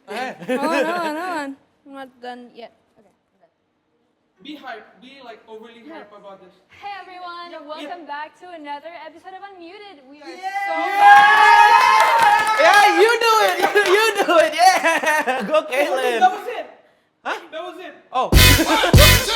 No. I'm not done yet. Okay. Be hype. Be like overly hype about this. Hey everyone, welcome back to another episode of Unmuted. We are Yeah, you do it. You do it. Yeah. Go, Caitlin. That was it. Huh? That was it. Oh.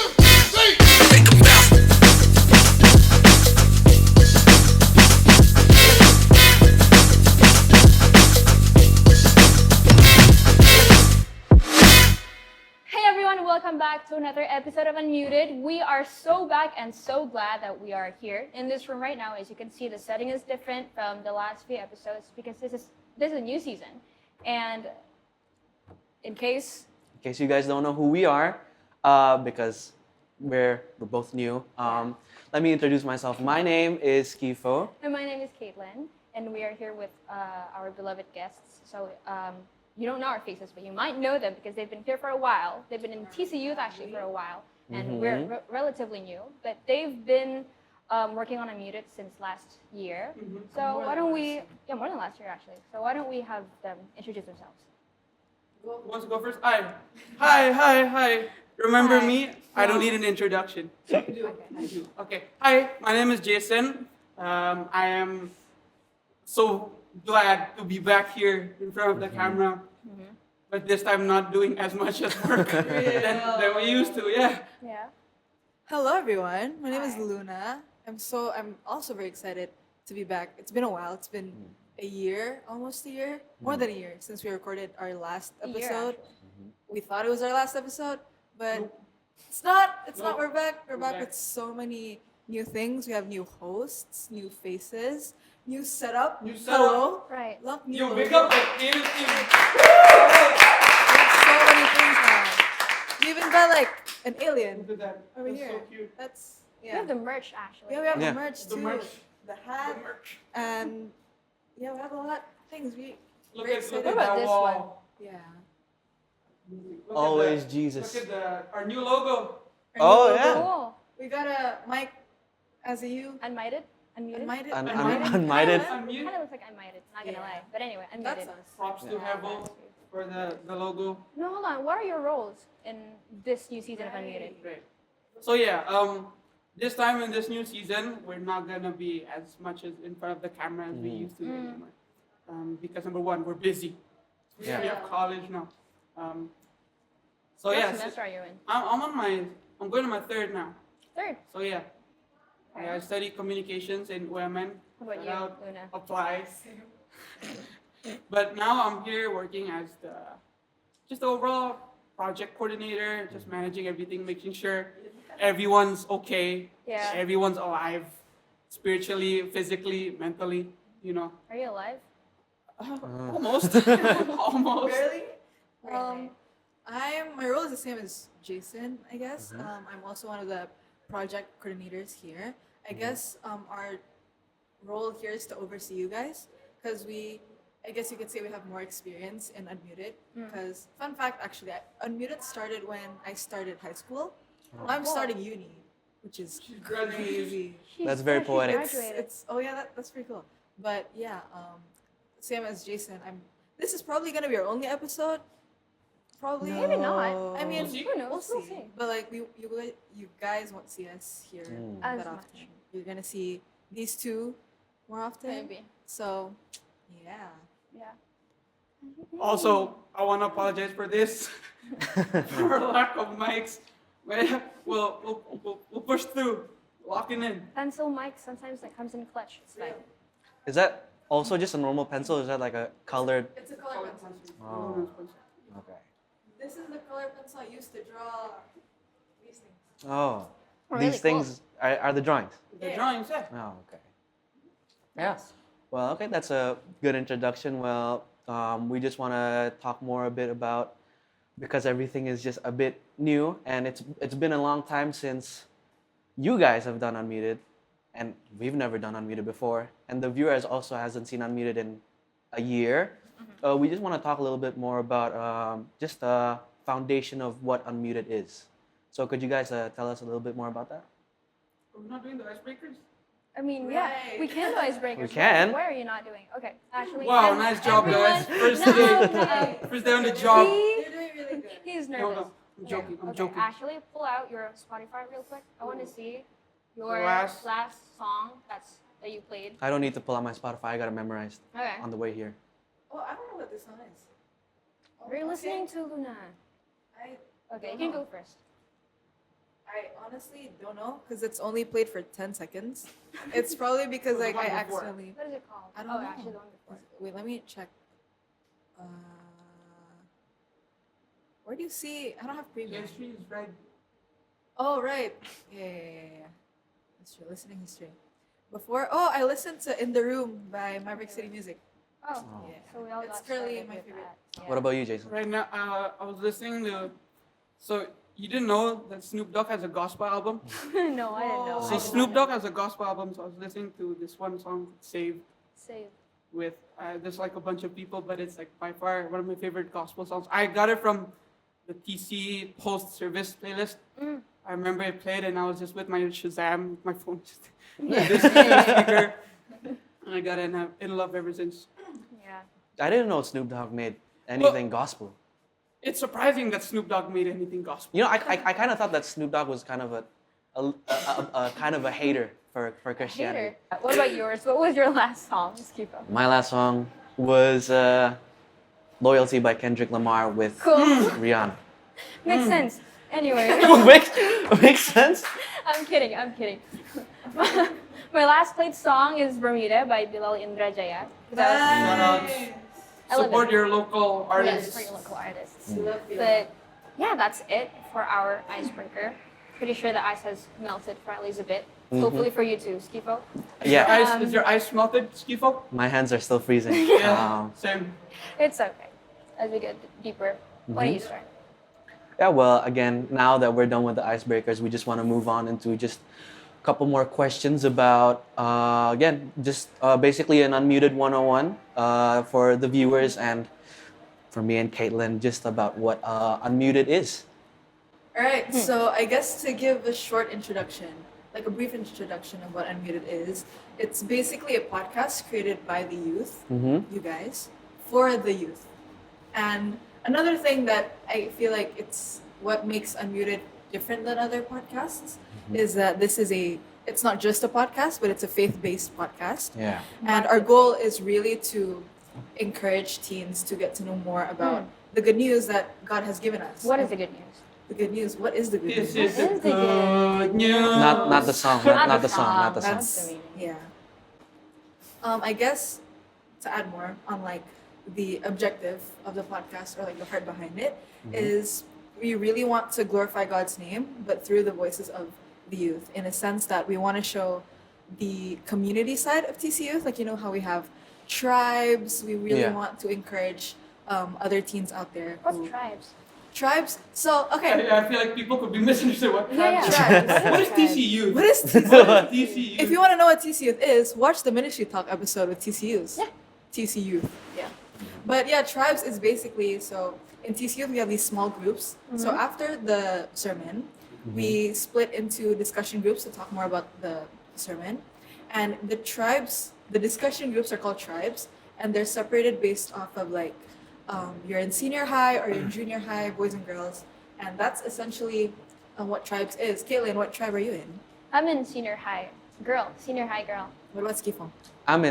Hey everyone, welcome back to another episode of Unmuted. We are so back and so glad that we are here in this room right now. As you can see, the setting is different from the last few episodes because this is a new season. And in case You guys don't know who we are, because we're both new. Let me introduce myself. My name is Kifo. and my name is Caitlin, and we are here with our beloved guests. So you don't know our faces, but you might know them because they've been here for a while. They've been in TC Youth actually for a while, and we're relatively new. But they've been working on Unmuted since last year. So why don't we? Yeah, more than last year actually. So why don't we have them introduce themselves? Who wants to go first? Hi. Remember Hi. me? I don't need an introduction. You do. Okay. Hi, my name is Jason. I am so glad to be back here in front of the camera. But this time not doing as much as work than we used to, yeah. Yeah. Hello everyone, my name is Hi. Luna. I'm also very excited to be back. It's been a while. It's been a year, almost a year, more than a year since we recorded our last A year, episode. actually. We thought it was our last episode, but it's not. It's not. Nope. We're back. We're back back. with so many new things. We have new hosts, new faces, new setup. New setup. Hello. Right. Love new Yo, logo. big up the creative team. There's so many things now. We even got like an alien Look at that. over That's here. so cute. That's We yeah. have the merch actually. Yeah, we have Yeah. the merch The too. merch. The hat. And yeah, we have a lot of things. Look Very at excited. What about that this wall. Yeah. Look at Always that. Jesus. Look at our new logo. Our Oh, new yeah. logo. Cool. We got a mic as a U. Unmuted. Unmuted. Unmuted. Unmuted. Unmute. Kind of looks like unmuted. Not gonna Yeah. lie. But anyway, unmuted. That's us. Props to Yeah. Hevel for the logo. No, hold on. What are your roles in this new season of Unmuted? Great. So yeah, this time in this new season, we're not gonna be as much as in front of the camera as we used to anymore. Because number one, we're busy. Yeah. We have college now. So What yeah, semester are you in? I'm going to my third now. Third. So yeah, I study communications in women. What about Shout you, out, Luna? applies. But now I'm here working as just the overall project coordinator, just managing everything, making sure everyone's okay, Yeah. everyone's alive, spiritually, physically, mentally, you know. Are you alive? Almost. Almost. Barely. Really? My role is the same as Jason, I guess. I'm also one of the project coordinators here. I guess our role here is to oversee you guys because I guess you could say we have more experience in Unmuted. Because fun fact, actually, Unmuted started when I started high school. Well, I'm starting uni, which is crazy. That's very poetic. Graduated. It's oh yeah, that's pretty cool. But yeah, same as Jason. This is probably gonna be our only episode. Probably. Maybe not. I mean, We'll see. Who knows? we'll see. But like you guys won't see us here As that much. often. You're gonna see these two more often. Maybe. So, yeah. Yeah. Also, I want to apologize for this, for lack of mics. But we'll push through, locking in. Pencil mic sometimes that comes in clutch. It's fine. Is that also just a normal pencil? Or is that like a colored? It's a color pencil. Oh. Okay. This is the color pencil I used to draw these things. Oh. Really These cool. things are the drawings. The drawings, yeah. Oh, okay. Yeah. Well, okay, that's a good introduction. Well, we just want to talk more a bit about, because everything is just a bit new, and it's been a long time since you guys have done Unmuted, and we've never done Unmuted before, and the viewers also hasn't seen Unmuted in a year. We just want to talk a little bit more about just the foundation of what Unmuted is. So could you guys tell us a little bit more about that? We're not doing the icebreakers? I mean, yeah, Right. we can do icebreakers. We can. Why are you not doing? Okay, actually. Wow, and nice job, guys. everyone- First no, day. no. First day on the job. See? They're doing really good. He's No, nervous. no, I'm Okay, joking. I'm okay. joking. Actually, pull out your Spotify real quick. I want to see your Last- last song that you played. I don't need to pull out my Spotify. I got it memorized Okay. on the way here. Oh, I don't know what this song is. Oh, We're listening to Luna. Okay, you can go first. I honestly don't know because it's only played for 10 seconds. It's probably because The like one I before. accidentally. What is it called? I don't oh, know. actually, the one before. Wait, let me check. Where do you see? I don't have premium. History is right. Oh, right. Yeah. History, listening history. Before, I listened to In the Room by Maverick City Music. Oh, Oh. Yeah. so we all It's got currently started my with favorite. that. Yeah. What about you, Jason? Right now, I was listening to. So you didn't know that Snoop Dogg has a gospel album? No, I didn't know. Oh. I So did Snoop not Dogg know. has a gospel album. So I was listening to this one song, "Saved," Save. with there's like a bunch of people, but it's like by far one of my favorite gospel songs. I got it from the TC post service playlist. Mm. I remember it played, and I was just with my Shazam, my phone, just this speaker, and I got it, and I'm in love ever since. Yeah. I didn't know Snoop Dogg made anything gospel. It's surprising that Snoop Dogg made anything gospel. You know, I kind of thought that Snoop Dogg was kind of a kind of a hater for Christianity. Hater. What about yours? What was your last song? Just keep up. My last song was "Loyalty" by Kendrick Lamar with Cool. Rihanna. Makes sense. Anyway, makes sense. I'm kidding. I'm kidding. My last played song is Bermuda by Bilal Indrajaya. Shout outs. I love Support it. your local Yes, artists. for your local artists. Love you. But yeah, that's it for our icebreaker. Pretty sure the ice has melted for at least a bit. Hopefully for you too, Skifo. Yeah, Is your ice melted, Skifo? my hands are still freezing. Yeah, same. It's okay. As we get deeper, why don't you start? Yeah, well, again, now that we're done with the icebreakers, we just want to move on into just a couple more questions about, again, just basically an unmuted 101 for the viewers and for me and Caitlin, just about what unmuted is. All right, so I guess to give a short introduction, like a brief introduction of what Unmuted is, it's basically a podcast created by the youth, you guys, for the youth. And another thing that I feel like it's what makes Unmuted different than other podcasts is that it's not just a podcast, but it's a faith-based podcast. Yeah. And our goal is really to encourage teens to get to know more about the good news that God has given us. What is the good news? The good news? What is the good This news? is What the is the good good news. Not the song, not the song, not the song. That's the meaning. Yeah. I guess to add more on like the objective of the podcast or like the heart behind it is we really want to glorify God's name, but through the voices of the youth, in a sense that we want to show the community side of TC Youth, like you know how we have tribes. We really Yeah. want to encourage other teens out there. What's who- tribes? Tribes. So okay, I feel like people could be misunderstood. What Yeah, tribes? yeah. What is TCU? what is TC? What is TCU? If you want to know what TC Youth is, watch the Ministry Talk episode with TCUs. Yeah. TC Youth. Yeah. But yeah, tribes is basically so in TC Youth we have these small groups. So after the sermon, we split into discussion groups to talk more about the sermon. And the tribes, the discussion groups are called tribes, and they're separated based off of like you're in senior high or you're in junior high, boys and girls. And that's essentially what tribes is. Caitlin, what tribe are you in? I'm in senior high girl. Senior high girl. What about Skifo? I'm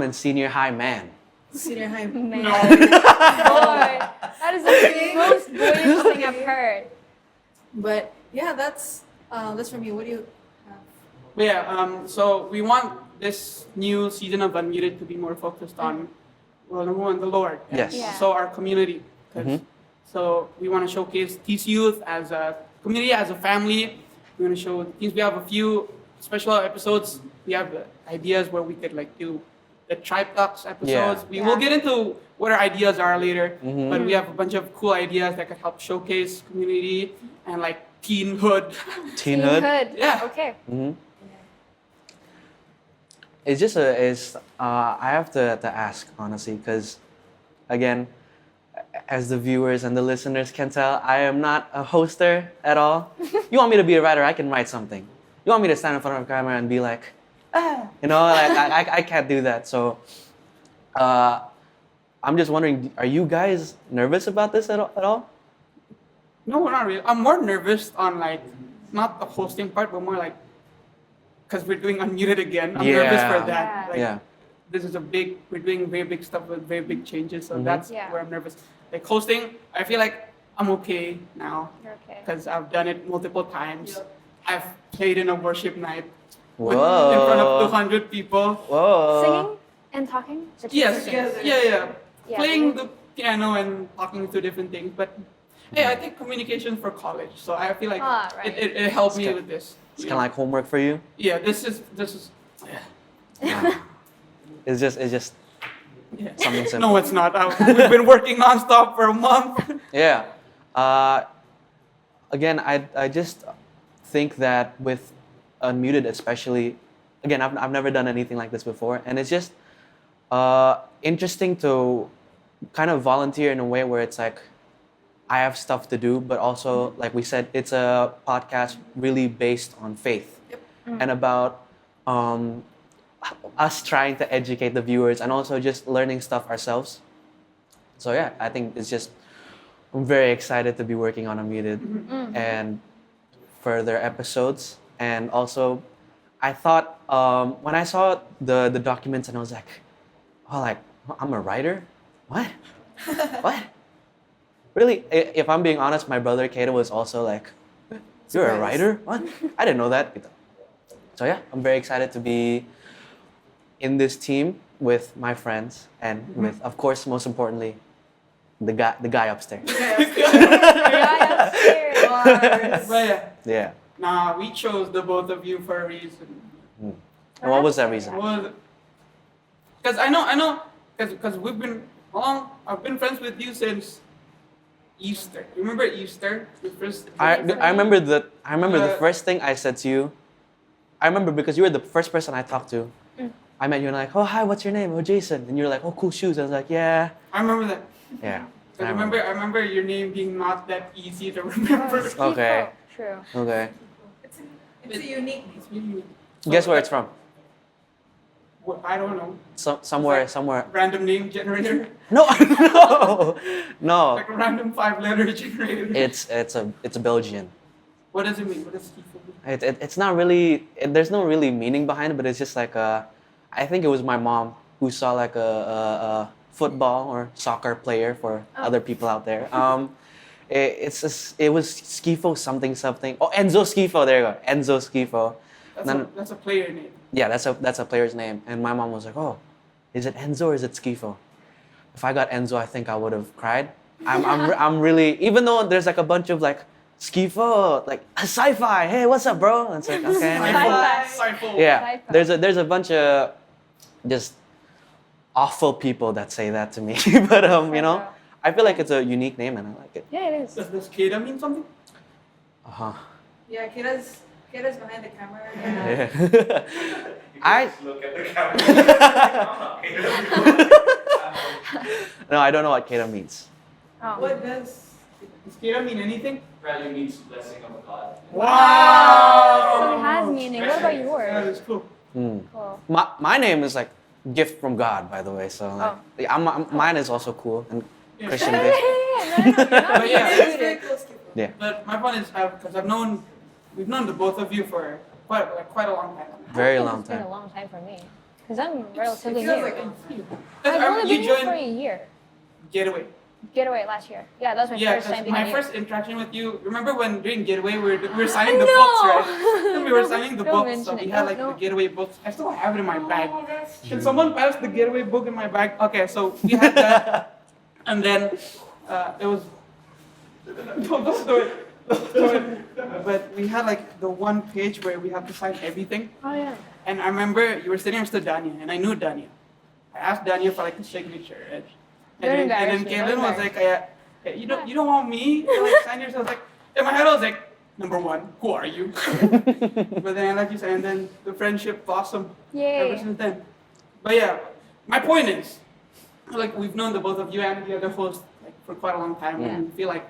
in senior high man. Senior high. Man. No. Boy, that is the most boyish thing I've heard. But yeah, that's from you. What do you have? Yeah, so we want this new season of Unmuted to be more focused on, well, number one, the Lord. and Yes. Yeah. also our community. 'Cause- So we want to showcase TC Youth as a community, as a family. We want to show the teens. We have a few special episodes. We have ideas where we could like do the Tribe Talks episodes. Yeah. We will Yeah. get into what our ideas are later, but we have a bunch of cool ideas that could help showcase community and like teenhood. Teenhood. Yeah. Okay. It's just I have to ask honestly because again, as the viewers and the listeners can tell, I am not a hoster at all. You want me to be a writer, I can write something. You want me to stand in front of a camera and be like, You know, like I can't do that. So I'm just wondering, are you guys nervous about this at all? No, not really. I'm more nervous on like not the hosting part, but more like because we're doing unmuted again. I'm nervous for Yeah. that. Yeah. Like, Yeah. this is we're doing very big stuff with very big changes, so Mhm. that's Yeah. where I'm nervous. Like hosting, I feel like I'm okay now You're okay. because I've done it multiple times. Yep. I've played in a worship night Whoa. in front of 200 people. Whoa. Singing and talking? The two Yes, things. yeah. Yeah. Playing the piano and talking to different things, but hey, I think communication for college, so I feel like Right. it helped me Okay. with this. It's kind of like homework for you. Yeah, this is It's just yeah. something simple. No, it's not. We've been working nonstop for a month. Yeah. Again, I just think that with Unmuted especially, again, I've never done anything like this before, and it's just interesting to kind of volunteer in a way where it's like I have stuff to do, but also, like we said, it's a podcast really based on faith and about us trying to educate the viewers and also just learning stuff ourselves. So yeah, I think it's just I'm very excited to be working on Unmuted and further episodes. And also, I thought when I saw the documents and I was like, oh, like I'm a writer? What? What? Really? If I'm being honest, my brother Kato was also like, you're a writer? What? I didn't know that. So yeah, I'm very excited to be in this team with my friends and with, of course, most importantly, the guy upstairs. Yeah, upstairs. But yeah, Yeah. nah, we chose the both of you for a reason. And what was that reason? Because I know, because we've been I've been friends with you since Easter. Remember Easter? The first. I remember the Uh, first thing I said to you. I remember because you were the first person I talked to. I met you and like, oh hi, what's your name? Oh Jason. And you're like, oh cool shoes. I was like, yeah. I remember that. Yeah. I remember your name being not that easy to remember. Okay. True. Okay. It's a unique. It's really. Guess where it's from? I don't know. Somewhere. Random name generator. No, no. Like a random 5-letter generator. It's a Belgian. What does it mean? What does it mean? It's not really. There's no really meaning behind it, but it's just like I think it was my mom who saw like a football or soccer player for other people out there. It was Skifo something. Oh, Enzo Skifo. There you go. Enzo Skifo. That's a player name. Yeah, that's a player's name. And my mom was like, oh, is it Enzo or is it Skifo? If I got Enzo, I think I would have cried. I'm really, even though there's like a bunch of like Skifo, like sci-fi. Hey, what's up, bro? And it's like okay. Sci-fi. Yeah, Sci-fi. there's a bunch of just awful people that say that to me. But you know, I feel like it's a unique name and I like it. Yeah, it is. Does Keda mean something? Yeah, Kira's behind the camera. Yeah. I Look at the camera. no, I don't know what Keda means. Oh. What does? Does Keda mean anything? Value means blessing of God. Wow! So it has meaning. What about That yours? is cool. Cool. My name is like gift from God, by the way. So like, mine is also cool and Yeah. Christian Hey, based. hey, hey, no, But yeah, It's very close to. Yeah. But my point is, because we've known the both of you for quite a long time. Very I think long it's been time. a long time for me. Because I'm relatively It feels new. like I've only been You here for a joined year. Getaway. Getaway last year. Yeah, that was my Yeah, first time because being my here. first interaction with you. Remember when during Getaway we were signing the No! books, right? We were signing the Don't books, so mention we it. had No, like no. the Getaway books. I still have it in my bag. that's Can someone pass the Getaway book in my bag? Okay, so we had that, and then it was. Don't do it. Don't do it. But we had like the one page where we had to sign everything. Oh, yeah. And I remember you were sitting next to Dania, and I knew Dania. I asked Dania for like a signature, and Don't then embarrass me, Kaylin don't was like, you don't want me to like sign yourself. Like in my head I was like, number one, who are you? But then I like you said, and then the friendship blossomed ever Yay. since then. But yeah, my point is, like we've known the both of you and the other host like for quite a long time, and we feel like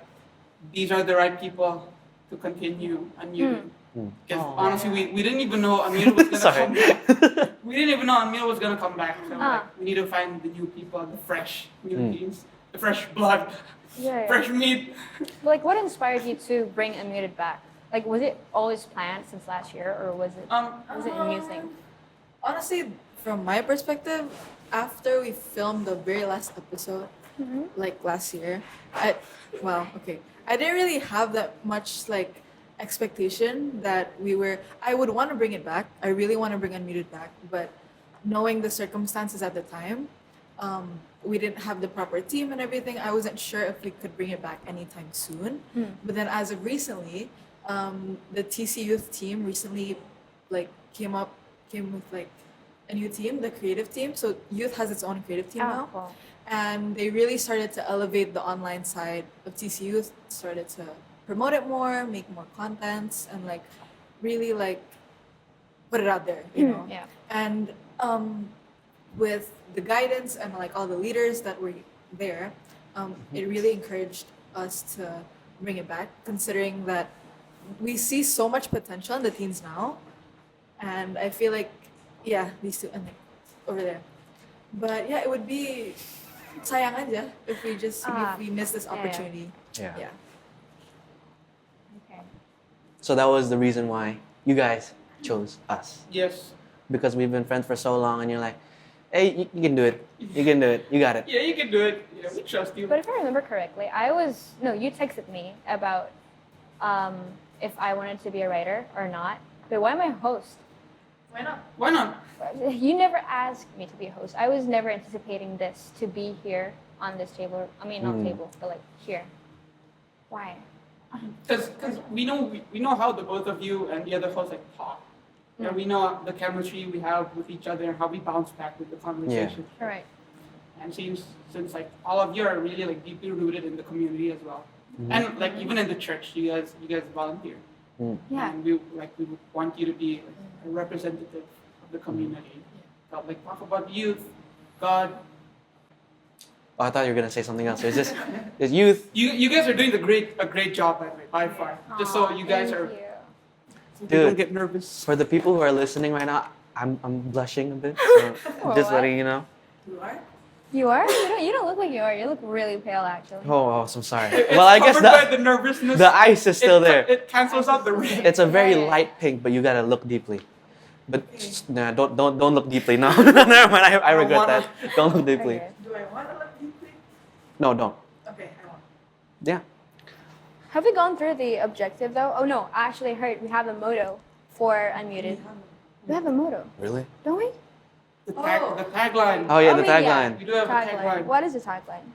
these are the right people to continue unmuting. Because Oh. honestly, we didn't even know Amir was gonna Sorry. come back. We didn't even know Amir was gonna come back. So Ah. we need to find the new people, the fresh new Mm. teams, the fresh blood, Yeah. fresh meat. Like, what inspired you to bring Unmuted back? Like, was it always planned since last year, or was it a new thing? Honestly, from my perspective, after we filmed the very last episode, like last year, I didn't really have that much like expectation that I would want to bring it back. I really want to bring Unmuted back, but knowing the circumstances at the time, we didn't have the proper team and everything. I wasn't sure if we could bring it back anytime soon. But then as of recently, the TC Youth team recently like came with like a new team, the creative team. So Youth has its own creative team now. Cool. And they really started to elevate the online side of TC Youth, started to promote it more, make more contents, and like really like put it out there, you know. Yeah. And with the guidance and like all the leaders that were there, it really encouraged us to bring it back, considering that we see so much potential in the teens now, and I feel like these two and like over there. But yeah, it would be sayang aja if we miss this opportunity. Yeah. Okay. So that was the reason why you guys chose us. Yes. Because we've been friends for so long and you're like, hey, you can do it. You can do it. You got it. Yeah, you can do it. Yeah, we trust you. But if I remember correctly, you texted me about if I wanted to be a writer or not. But why am I a host? Why not? Why not? You never asked me to be a host. I was never anticipating this to be here on this table. I mean, not table, but like here. Why? Because we know how the both of you and the other hosts like talk. Yeah, we know the chemistry we have with each other and how we bounce back with the conversation. All right. And since like all of you are really like deeply rooted in the community as well, and like even in the church, you guys volunteer. Yeah. And we want you to be like, a representative of the community. Like talk about youth, God. Oh, I thought you were gonna say something else. It's youth. You guys are doing a great job by the way, by far. Just so you guys Thank are. you. So you Dude. don't get nervous. For the people who are listening right now, I'm blushing a bit. So just what? letting you know. You are? You are? You don't look like you are. You look really pale, actually. Oh, I'm sorry. It's Well, I guess covered by the nervousness. the ice is still there. It cancels out the red. It's a very Yeah. light pink, but you gotta look deeply. But nah, don't look deeply. No, never mind. I regret wanna- that. Don't look deeply. Okay. Do I want to look deeply? No, don't. Okay, I won't. Yeah. Have we gone through the objective, though? Oh, no. I actually heard we have a motto for Unmuted. We have a motto, Really? don't we? The tagline. Oh yeah, the I mean, yeah. tagline. We do have a tagline. What is the tagline?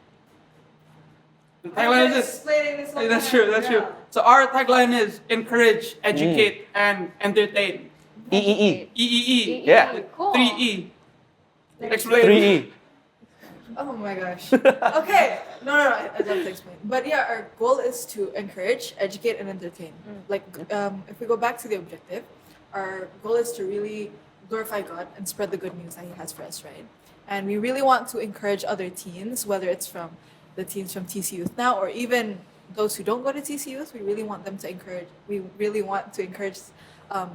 The tagline is this. Explaining this whole That's time. true. That's true. So our tagline is encourage, educate, and entertain. E. EEE. Yeah. Cool. 3E. Explain. 3E. Oh my gosh. Okay. No, I'd love to explain. But yeah, our goal is to encourage, educate, and entertain. Like, if we go back to the objective, our goal is to really glorify God and spread the good news that He has for us, right? And we really want to encourage other teens, whether it's from the teens from TC Youth now or even those who don't go to TC Youth. We really want to encourage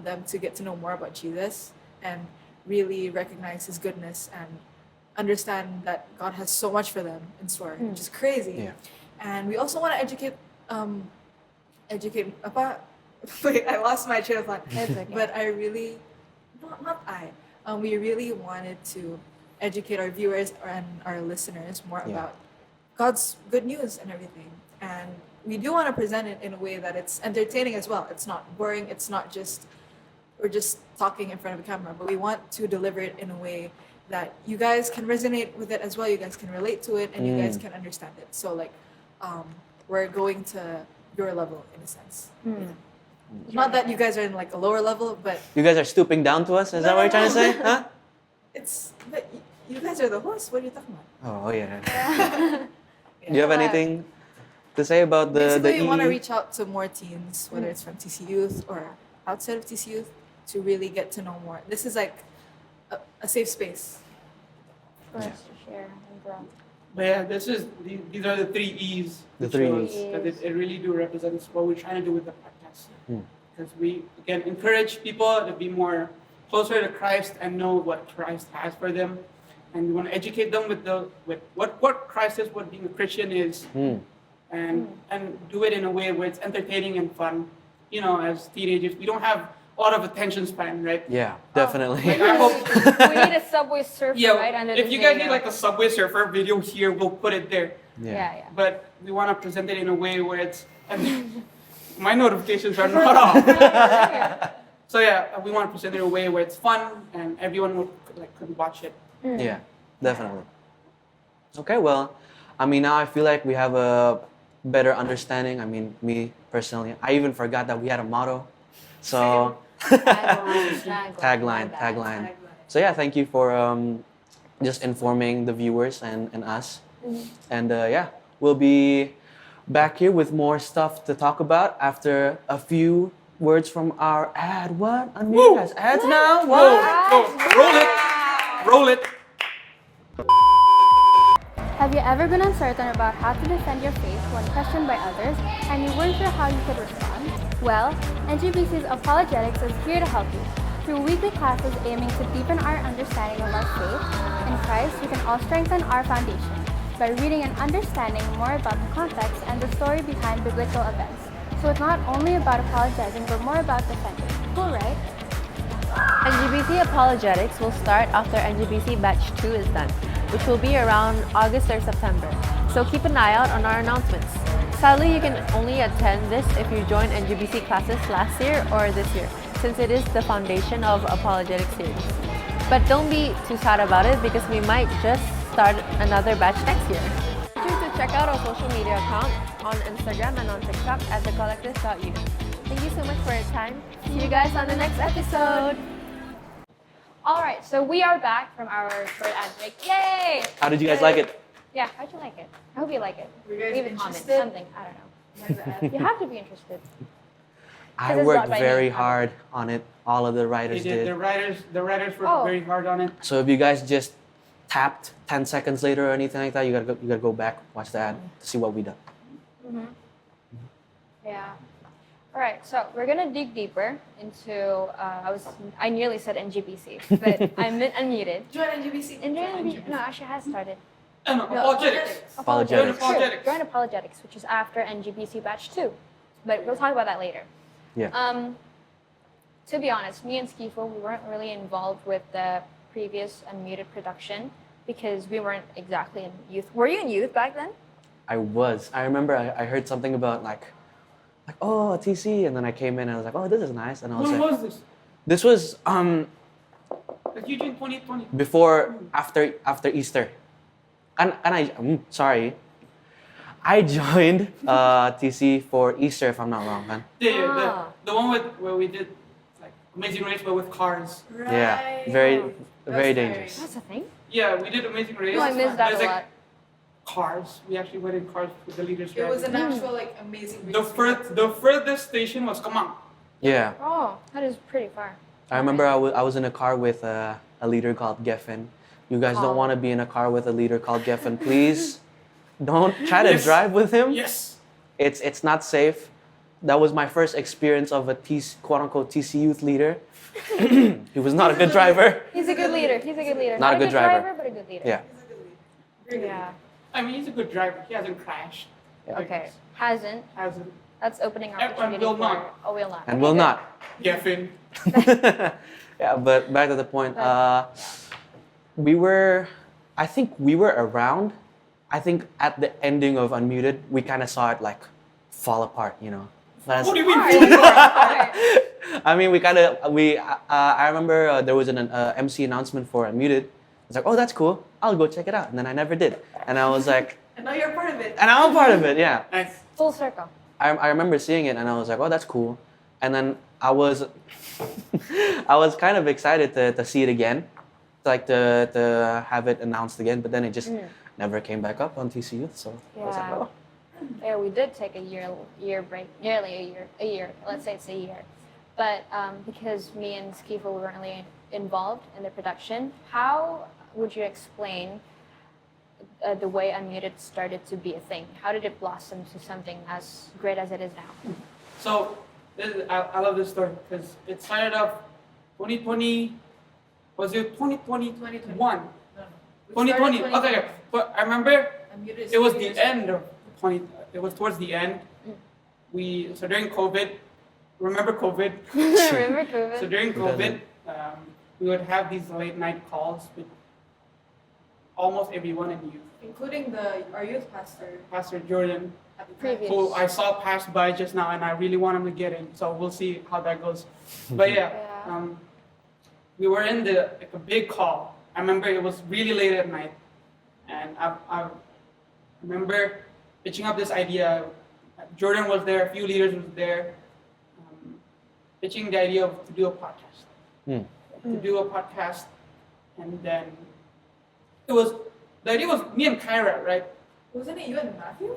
them to get to know more about Jesus and really recognize His goodness and understand that God has so much for them in store, which is crazy. Yeah. And we also want to educate apa? Wait, I lost my train of thought. It's okay. But we really wanted to educate our viewers and our listeners more Yeah. about God's good news and everything. And we do want to present it in a way that it's entertaining as well. It's not boring. It's not just we're just talking in front of a camera, but we want to deliver it in a way that you guys can resonate with it as well. You guys can relate to it, and you guys can understand it. So like, we're going to your level in a sense. Not that you guys are in like a lower level, but You guys are stooping down to us? Is that what you're trying to say? Huh? but you guys are the hosts. What are you talking about? Oh yeah. Yeah. Do you have anything to say about the Basically, E? we want to reach out to more teens, whether it's from TC Youth or outside of TC Youth, to really get to know more. This is like a safe space. For us to share and grow. But yeah, these are the 3 E's. The which 3 shows E's. that it really do represent what we're trying to do with the podcast. because we again encourage people to be more closer to Christ and know what Christ has for them, and we want to educate them with what Christ is, what being a Christian is, and do it in a way where it's entertaining and fun. You know, as teenagers, we don't have a lot of attention span, right? Yeah, definitely. Like, I hope. We need a Subway Surfer right under If this you guys video. need like a Subway Surfer video here, we'll put it there. Yeah. But we want to present it in a way where it's. My notifications are not off. So yeah, we want to present it in a way where it's fun and everyone will could watch it. Yeah, definitely. Okay, well, I mean, now I feel like we have a better understanding. I mean, me personally, I even forgot that we had a motto. So, tagline. So yeah, thank you for just informing the viewers and us. And yeah, we'll be back here with more stuff to talk about after a few words from our ad. What? I mean, guys, ads now? What? Roll it. Have you ever been uncertain about how to defend your faith when questioned by others and you weren't sure how you could respond? Well, NGBC's Apologetics is here to help you. Through weekly classes aiming to deepen our understanding of our faith in Christ, we can all strengthen our foundation by reading and understanding more about the context and the story behind biblical events. So it's not only about apologizing, but more about defending. Cool, right? NGBC Apologetics will start after NGBC Batch 2 is done, which will be around August or September. So keep an eye out on our announcements. Sadly, you can only attend this if you joined NGBC classes last year or this year, since it is the foundation of Apologetic series. But don't be too sad about it because we might just start another batch next year. Be sure to check out our social media account on Instagram and on TikTok at thecollectors.youth. Thank you so much for your time. See you guys on the next episode. All right, so we are back from our short ad break. Yay! How did you guys like it? Yeah, how'd you like it? I hope you like it. Were you guys Leave a comment, interested? something. I don't know. You have to be interested. I it's worked not by me. very hard on it. All of the They writers did. did. The writers worked very hard on it. So if you guys just tapped 10 seconds later or anything like that, you gotta go back, watch the ad to see what we done. Yeah. All right, so we're gonna dig deeper into. I nearly said NGBC, but I'm unmuted. Join NGBC. No, actually has started. No, apologetics. Apologetics. Apologetics. Join Apologetics, which is after NGBC Batch 2. But we'll talk about that later. Yeah. To be honest, me and Skifo, we weren't really involved with the previous Unmuted production because we weren't exactly in youth. Were you in youth back then? I was. I remember I heard something about like oh TC, and then I came in and I was like, oh, this is nice, and I was When like, was this? this was Like you in 2020. before after Easter, and I joined TC for Easter if I'm not wrong, man. Yeah, the one where we did like Amazing Race, but with cars. Right. Yeah, very That's dangerous. That's a thing? Yeah, we did Amazing Race. No, I missed that There's, a like, lot. Cars. We actually went in cars with the leaders. It was an driving. actual like amazing. The furthest station was Kamang. Yeah, Oh, that is pretty far. I remember I was in a car with a leader called Geffen. You guys don't Oh. want to be in a car with a leader called Geffen, please. Don't try to Yes. drive with him. Yes. It's not safe. That was my first experience of a quote unquote TC youth leader. He was not a good driver. He's a good leader. Not a good driver. but a good leader. Yeah. Yeah. I mean, he's a good driver. He hasn't crashed. Okay. Hasn't. Hasn't. That's opening And opportunity will for. not. Oh, will not. And Okay, will good. not. Geffen. Yeah, but back to the point. I think we were around. I think at the ending of Unmuted, we kind of saw it like fall apart, you know. That's- What do you mean? I mean, I remember there was an MC announcement for Unmuted. I was like, oh, that's cool. I'll go check it out. And then I never did. And I was like, And now you're part of it. and I'm part of it, yeah. Nice. Full circle. I remember seeing it and I was like, oh, that's cool. And then I was kind of excited to see it again, like to have it announced again. But then it just never came back up on TC Youth. So I was like, Yeah. oh. Yeah, we did take a year break, nearly a year. Let's say it's a year, but because me and Skifo were weren't really involved in the production, how would you explain the way Unmuted started to be a thing? How did it blossom to something as great as it is now? So, I love this story because it started off 2020. Was it 2021? 2021. No. We 2020. started Okay, but I remember Unmuted is it was 2 the years end ago. of 20. It was towards the end. So during COVID, remember COVID? Remember COVID? So during Who COVID, we would have these late night calls with almost everyone in youth. Including our youth pastor Pastor Jordan, at the time. Previous. who I saw pass by just now, and I really want him to get in. So we'll see how that goes. But yeah, Yeah. we were in a big call. I remember it was really late at night, and I remember pitching up this idea. Jordan was there, a few leaders was there, pitching the idea to do a podcast. To do a podcast, and then the idea was me and Kyra, right? Wasn't it you and Matthew?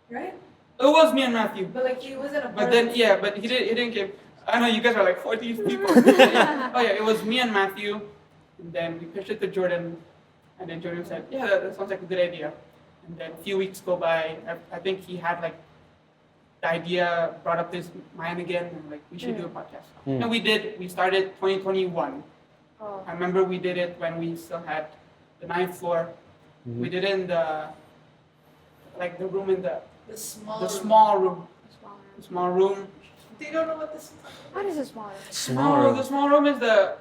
Right? It was me and Matthew. But like he wasn't a part But then, of yeah, but he didn't give. I know you guys are like 40 people. Oh yeah, it was me and Matthew, and then we pitched it to Jordan, and then Jordan said, "Yeah, that sounds like a good idea." And then a few weeks go by. I think he had like the idea brought up his mind again, and like we should do a podcast. And we did. We started 2021. Oh. I remember we did it when we still had the 9th floor. We did it in the room in the the small small room. Smaller. The small room. They don't know what this is. What is a smaller? Smaller. The small room is the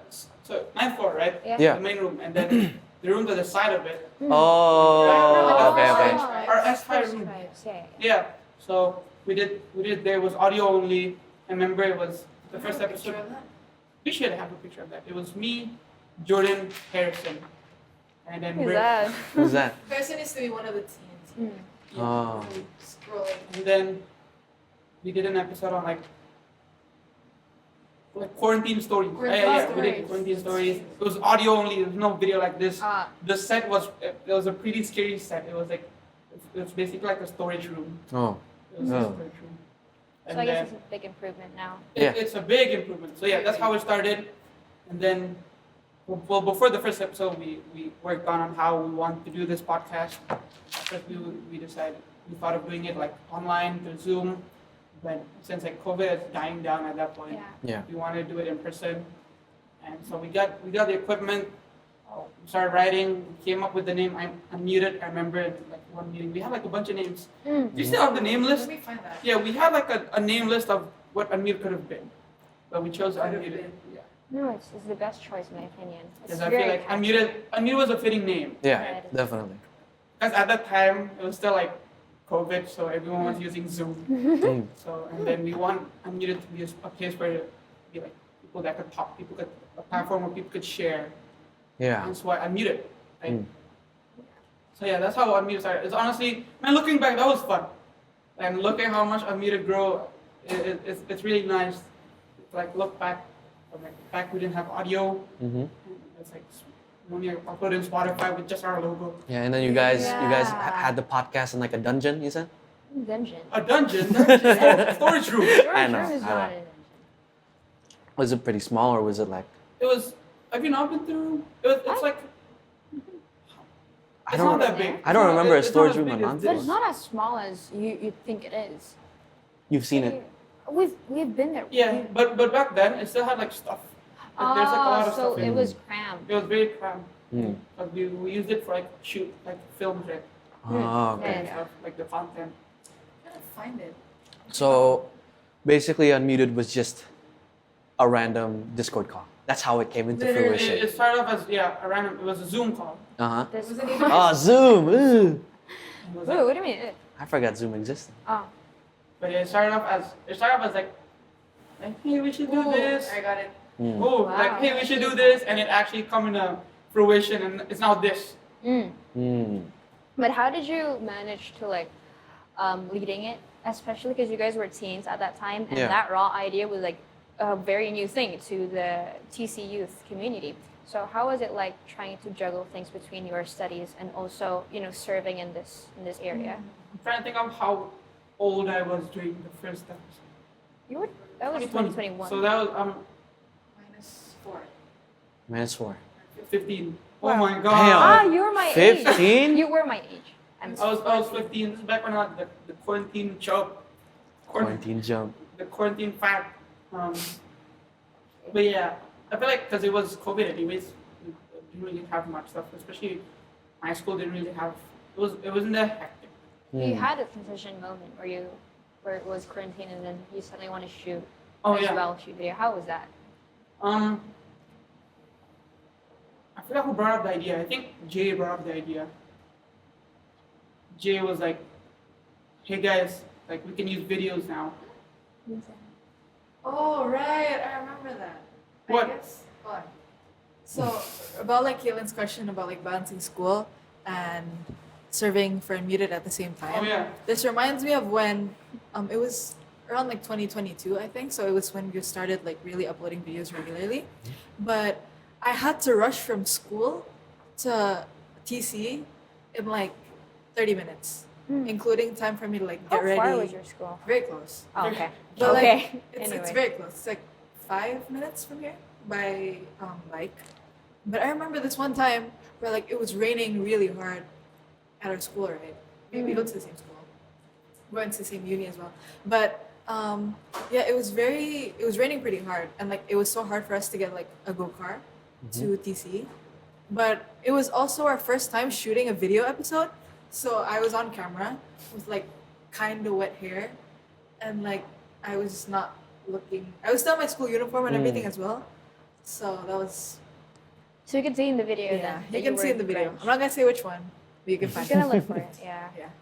9th floor, right? Yeah. The main room, and then the room to the side of it. Oh, okay, okay. Our S5 room. Yeah. Yeah. So we did there. It was audio only. I remember it was the first episode. We should have a picture of that. It was me, Jordan, Harrison, and then Who's Rick. that? Who's that? Harrison used to be one of the teens. Oh. Scrolling. And then we did an episode on like quarantine stories. Quarantine We did stories. quarantine stories. It was audio only. There was no video like this. Ah. The set was a pretty scary set. It was basically like a storage room. Oh. It was a storage room. So I guess it's a big improvement now. Yeah. It's a big improvement. So yeah, that's how it started. And then, well, before the first episode, we worked on how we want to do this podcast. First, we decided, we thought of doing it like online through Zoom. But since like COVID is dying down at that point, Yeah. Yeah. we wanted to do it in person. And so we got the equipment. We started writing. We came up with the name. I'm Unmuted. I remember like one meeting. We had like a bunch of names. Do you still have the name list? Let me find that. Yeah, we had like a name list of what Unmuted could have been, but we chose Could have Unmuted. been. Yeah, No, it's the best choice in my opinion. It's because I very feel like catchy. Unmuted was a fitting name. Yeah, definitely. Because at that time it was still like COVID, so everyone was using Zoom. Mm. So and then we want Unmuted to be a place where it be like people that could talk, a platform where people could share. Yeah. And so I Unmuted. Right? Mm. So yeah, that's how Unmuted started. It's honestly, man, looking back, that was fun. And looking how much Unmuted grew, it's really nice to like look back. Like back we didn't have audio. Mm-hmm. It's like when you upload in Spotify with just our logo. Yeah, and then you guys Yeah. had the podcast in like a dungeon, you said? Dungeon. A dungeon, storage room. I know, Is I not know. a dungeon. Was it pretty small or was it like It was. Have you not been through? It's like. I It's don't not that big. I don't remember a It's not storage as room big on as Mountain But this. it's not as small as you think it is. You've seen it. We've been there. Yeah, but back then it still had like stuff. Like, there's like a lot of so stuff. it was crammed. It was very cramped. Mm. But we used it for like shoot like films, right? Oh, okay. And stuff like the content. I gotta find it. So basically Unmuted was just a random Discord call. That's how it came into Literally. fruition. It started off as a random. It was a Zoom call. Uh-huh. It This, wasn't even. Oh, Zoom. Ooh. It was Wait, like- what do you mean? I forgot Zoom existed. Oh. But it started off as like, hey, we should do Ooh, this. I got it. Mm. Oh, Wow. like hey, we should do this, and it actually come into fruition, and it's now this. Mm. But how did you manage to like leading it, especially because you guys were teens at that time, and Yeah. that raw idea was like a very new thing to the TC youth community. So how was it like trying to juggle things between your studies and also serving in this area? I'm trying to think of how old I was during the first episode. You were that was 2020. 2021. So that was -4. -4. 15. Oh Wow. my god. Damn. you were my age. 15? You were my age. I'm I was 15. This is back when I had the quarantine job. Quarantine jump. the quarantine fact. But yeah, I feel like because it was COVID anyways, we didn't really have much stuff. Especially my school didn't really have. It wasn't that hectic. You had a transition moment where it was quarantine and then you suddenly want to shoot Oh as yeah. well, shoot video. How was that? I forgot who brought up the idea. I think Jay brought up the idea. Jay was like, "Hey guys, like we can use videos now." Oh right, I remember that. What? I guess. What? So about like Caitlin's question about like balancing school and serving for Unmuted at the same time. Oh yeah. This reminds me of when it was around like 2022, I think. So it was when we started like really uploading videos regularly. But I had to rush from school to TC in like 30 minutes, including time for me to like How get ready. far was your school? Very close. Oh, okay. But okay. like it's Anyway. very close. It's like 5 minutes from here by bike. But I remember this one time where like it was raining really hard at our school, right? We go to the same school. We went to the same uni as well. But yeah, it was raining pretty hard, and like it was so hard for us to get like a go-kart to TC. But it was also our first time shooting a video episode, so I was on camera with like kind of wet hair, and like I was not looking. I was still in my school uniform and everything as well, so that was So you can see in the video yeah. then. You that can were see in the video. drenched. I'm not gonna say which one, but you can I'm find gonna it. look for it. Yeah. Yeah.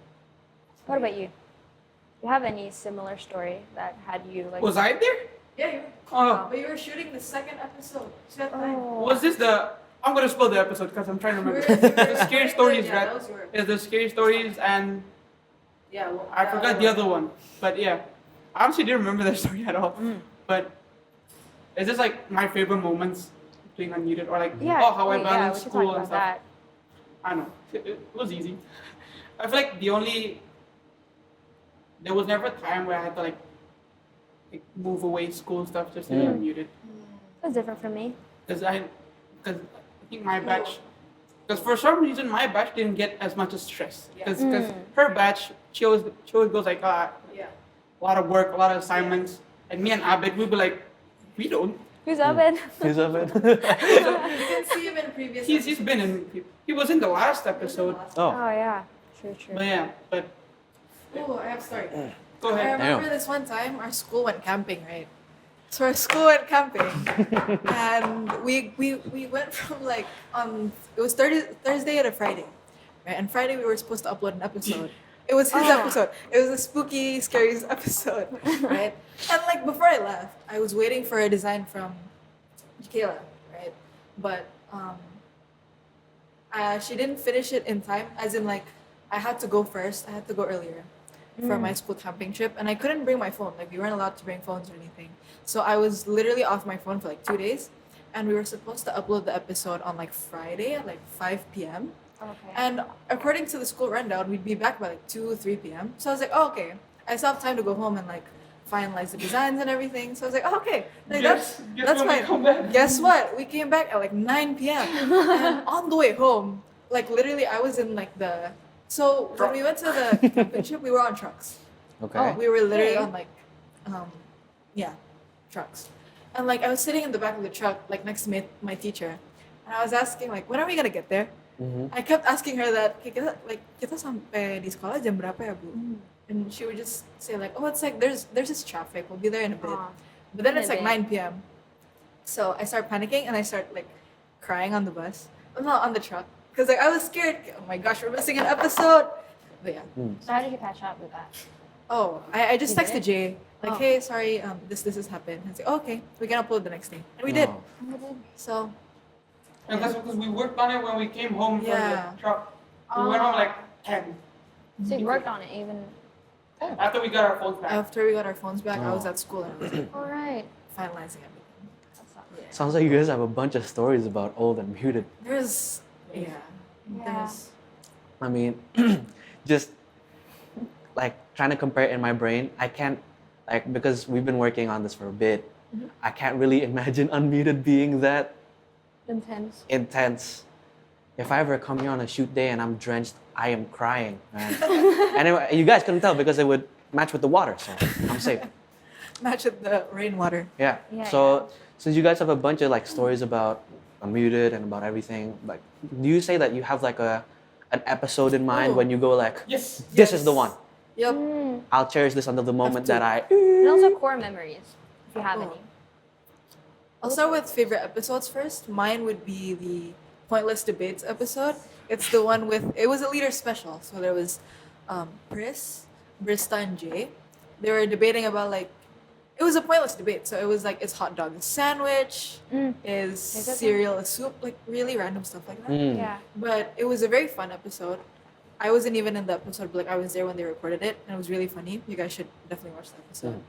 What about you? Do you have any similar story that had you like? Was I there? Yeah, you were. Oh, But you were shooting the second episode. So that time. Oh. was this the? I'm gonna spoil the episode because I'm trying to You were- remember. you were- The scary stories, yeah, right? that was yours. Is the scary stories and Yeah, well, I forgot the other one. But yeah, I honestly didn't remember that story at all. But is this like my favorite moments being unmuted or like Yeah. oh how I wait, yeah, balance we should school talk and about stuff? that. I don't know. It was easy. I feel like there was never a time where I had to like move away school stuff just to be unmuted. That's different from me. Because I think my batch, because for some reason my batch didn't get as much as stress. Because her batch, she always goes like Yeah. a lot of work, a lot of assignments, and me and Abed we'd be like, we don't. Who's Abed? Who's of it? You can see him in previous. He's been in. He was in the last episode. Oh. Oh yeah. True. But yeah, but Oh, I have a story. go I ahead. remember this one time our school went camping, right? So our school went camping, and we went from like it was Thursday to Friday, right? And Friday we were supposed to upload an episode. It was his episode. It was a spooky, scary episode, right? And like before I left, I was waiting for a design from Kayla, right? But she didn't finish it in time. As in like I had to go first. I had to go earlier for my school camping trip, and I couldn't bring my phone. Like we weren't allowed to bring phones or anything. So I was literally off my phone for like 2 days, and we were supposed to upload the episode on like Friday at like 5 p.m. Okay. And according to the school rundown, we'd be back by like 2 or 3 p.m. So I was like, oh, okay. I still have time to go home and like finalize the designs and everything. So I was like, oh, okay. Like, Guess that's when we fine. come back. Guess what? We came back at like 9 p.m. And on the way home, like literally I was in like the... So when we went to the camping trip, we were on trucks. Okay. We were literally Okay. on like, yeah, trucks. And like I was sitting in the back of the truck, like next to my teacher. And I was asking like, when are we gonna get there? I kept asking her that, kita sampai di sekolah jam berapa ya, Bu? And she would just say like, oh, it's like there's this traffic. We'll be there in a bit. Aw. But then In a it's like bit. 9 p.m. So I start panicking and I start like crying on the bus. I'm not on the truck because like I was scared. Oh my gosh, we're missing an episode. But yeah. So how did you patch up with that? Oh, I just You texted did? Jay like, Oh. hey, sorry, this has happened. And I was like, oh, okay, we can upload the next day, and we did. Oh. So And that's because we worked on it when we came home from Yeah. the truck. We went home like 10. So you worked on it even. After we got our phones back. after we got our phones back, I was Oh. at school and I was like, All right. finalizing everything. That's not Yeah. Sounds like you guys have a bunch of stories about old and muted. There's Yeah. there's I mean, just like trying to compare it in my brain, I can't, like, because we've been working on this for a bit, I can't really imagine unmuted being that intense. intense. If I ever come here on a shoot day and I'm drenched, I am crying, man. And you guys couldn't tell because it would match with the water, so I'm safe. Match with the rainwater. Yeah. Yeah, So since you guys have a bunch of like stories about Unmuted and about everything, like, do you say that you have like an episode in mind Ooh. when you go like, Yes. this is the one. Yep. I'll cherish this until the moment that I. And also core memories, if you have Oh. any. I'll start with favorite episodes first. Mine would be the Pointless Debates episode. It's the one with, it was a leader special. So there was Pris, Brista, and Jay. They were debating about like, it was a pointless debate. So it was like, is hot dog a sandwich? Is Is it? cereal a soup? Like really random stuff like that. Mm. Yeah. But it was a very fun episode. I wasn't even in the episode, but like I was there when they recorded it, and it was really funny. You guys should definitely watch that episode.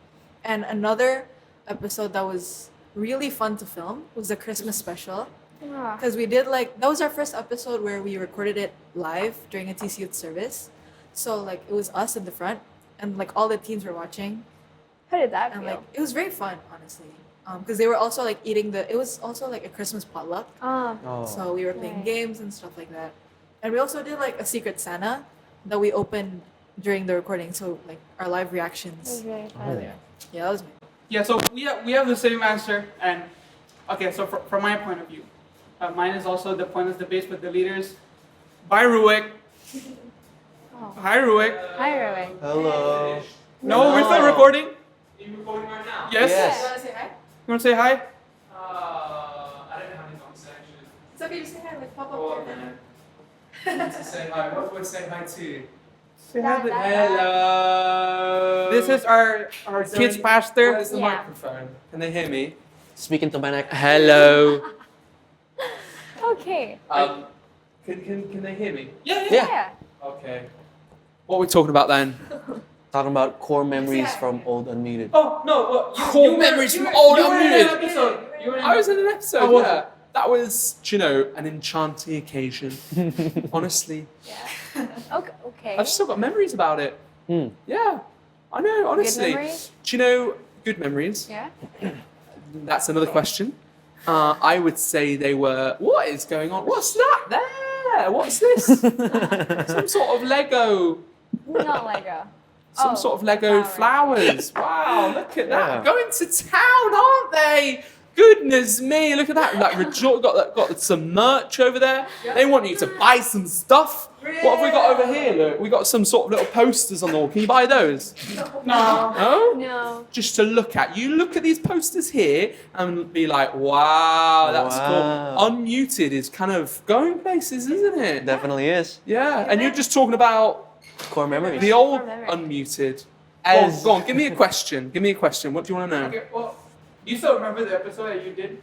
And another episode that was really fun to film was the Christmas special, Ah. because we did like, that was our first episode where we recorded it live during a TC Youth service. So like it was us in the front, and like all the teens were watching, How did that and feel? like it was very fun, honestly. Because they were also like eating it was also like a Christmas potluck. Oh. So we were playing Right. games and stuff like that. And we also did like a secret Santa that we opened during the recording. So like our live It was reactions. really fun. Really? Yeah, that was me. Yeah, so we have the same answer, and okay, so from my point of view, mine is also the pointless debates with the leaders. Bye, Ruik. Oh. Hi, Ruik. Hi, Rowan. Hello. No, we're still No. recording. Are you recording right now? Yes. Yes. You wanna say hi? You want to say hi? I don't have any conversation. It's okay, just say hi. Like pop Go up on here. then. To say hi. What do I say hi to? Say Da, hi. da, da. Hello. This is our Is there kids any- pastor. Where's the Yeah. microphone? Can they hear me? Speaking to my neck. Hello. Okay. Can they hear me? Yeah, yeah. Yeah. Yeah. Okay. What are we talking about then? Talking about core memories from old Unmuted. Oh no, well, Cool memories from old you were in an Unmuted. episode. You were in I was in an episode. How was Yeah. it? That was, do you know, an enchanting occasion. Honestly, Yeah. Okay. I've still got memories about it. Hmm. Yeah, I know. Honestly, memories? do you know good memories? Yeah. That's another question. I would say they were. What is going on? What's that there? What's this? Some sort of Lego. Not Lego. Some Oh, sort of Lego flowers. flowers. Wow, look at that. Yeah. Going to town, aren't they? Goodness me, look at that. Like, got some merch over there. They want you to buy some stuff. What have we got over here? Look, we got some sort of little posters on the wall. Can you buy those? No. No? No. Just to look at. You look at these posters here and be like, wow, that's Wow. cool. Unmuted is kind of going places, isn't it? Definitely is. Yeah, and you're just talking about Core memories. the old memory. Unmuted. As- Go on, give me a question. Give me a question. What do you want to know? Okay, well, you still remember the episode that you did?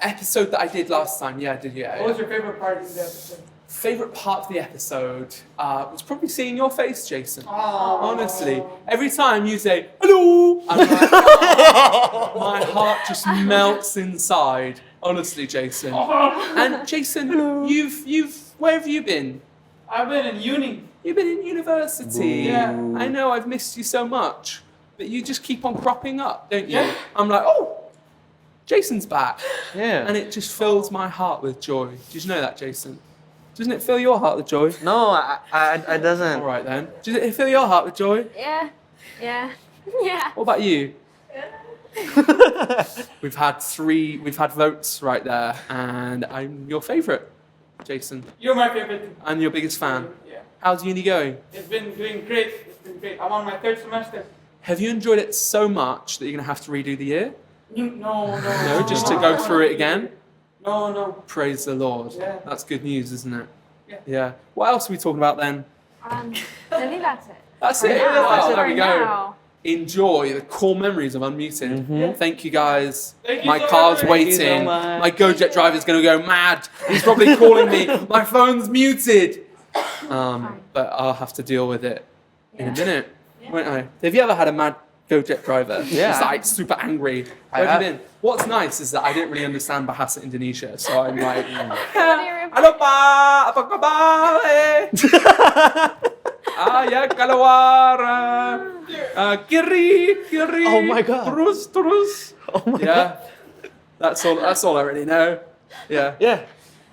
Episode that I did last time. Yeah, I did. Yeah. What was your favorite part in the episode? Favorite part of the episode was probably seeing your face, Jason. Oh. Honestly, every time you say hello, I'm like, oh, my heart just melts inside. Honestly, Jason. And Jason, you've where have you been? I've been in uni. You've been in university. Boo. Yeah. I know I've missed you so much, but you just keep on cropping up, don't you? Yeah. I'm like, oh, Jason's back. Yeah. And it just fills my heart with joy. Did you know that, Jason? Doesn't it fill your heart with joy? No, I doesn't. All right then. Does it fill your heart with joy? Yeah. Yeah. Yeah. What about you? We've had votes right there, and I'm your favourite, Jason. You're my favorite too. I'm your biggest fan. Yeah. How's uni going? It's been doing great. It's been great. I'm on my third semester. Have you enjoyed it so much that you're gonna have to redo the year? No. No, just to go through it again. No. Praise the Lord. Yeah. That's good news, isn't it? Yeah. Yeah. What else are we talking about then? I think that's it. That's For it. now. Wow, For there we go. now. Enjoy the core memories of Unmuted. Mhm. Thank you guys. Thank you My so car's much. Thank you so waiting. much. My GoJet driver's going to go mad. He's probably calling me. My phone's muted. But I'll have to deal with it in a Yeah. minute, won't I? Have you ever had a mad GoJet driver? Yeah. Just like super angry. I Where have you have. been? What's nice is that I didn't really understand Bahasa Indonesia, so I'm like, What do you remember? halo Pak, apa kabar? Ya keluar kiri. Oh my God. Terus. Oh my Yeah, god. that's all I really know. Yeah, Yeah.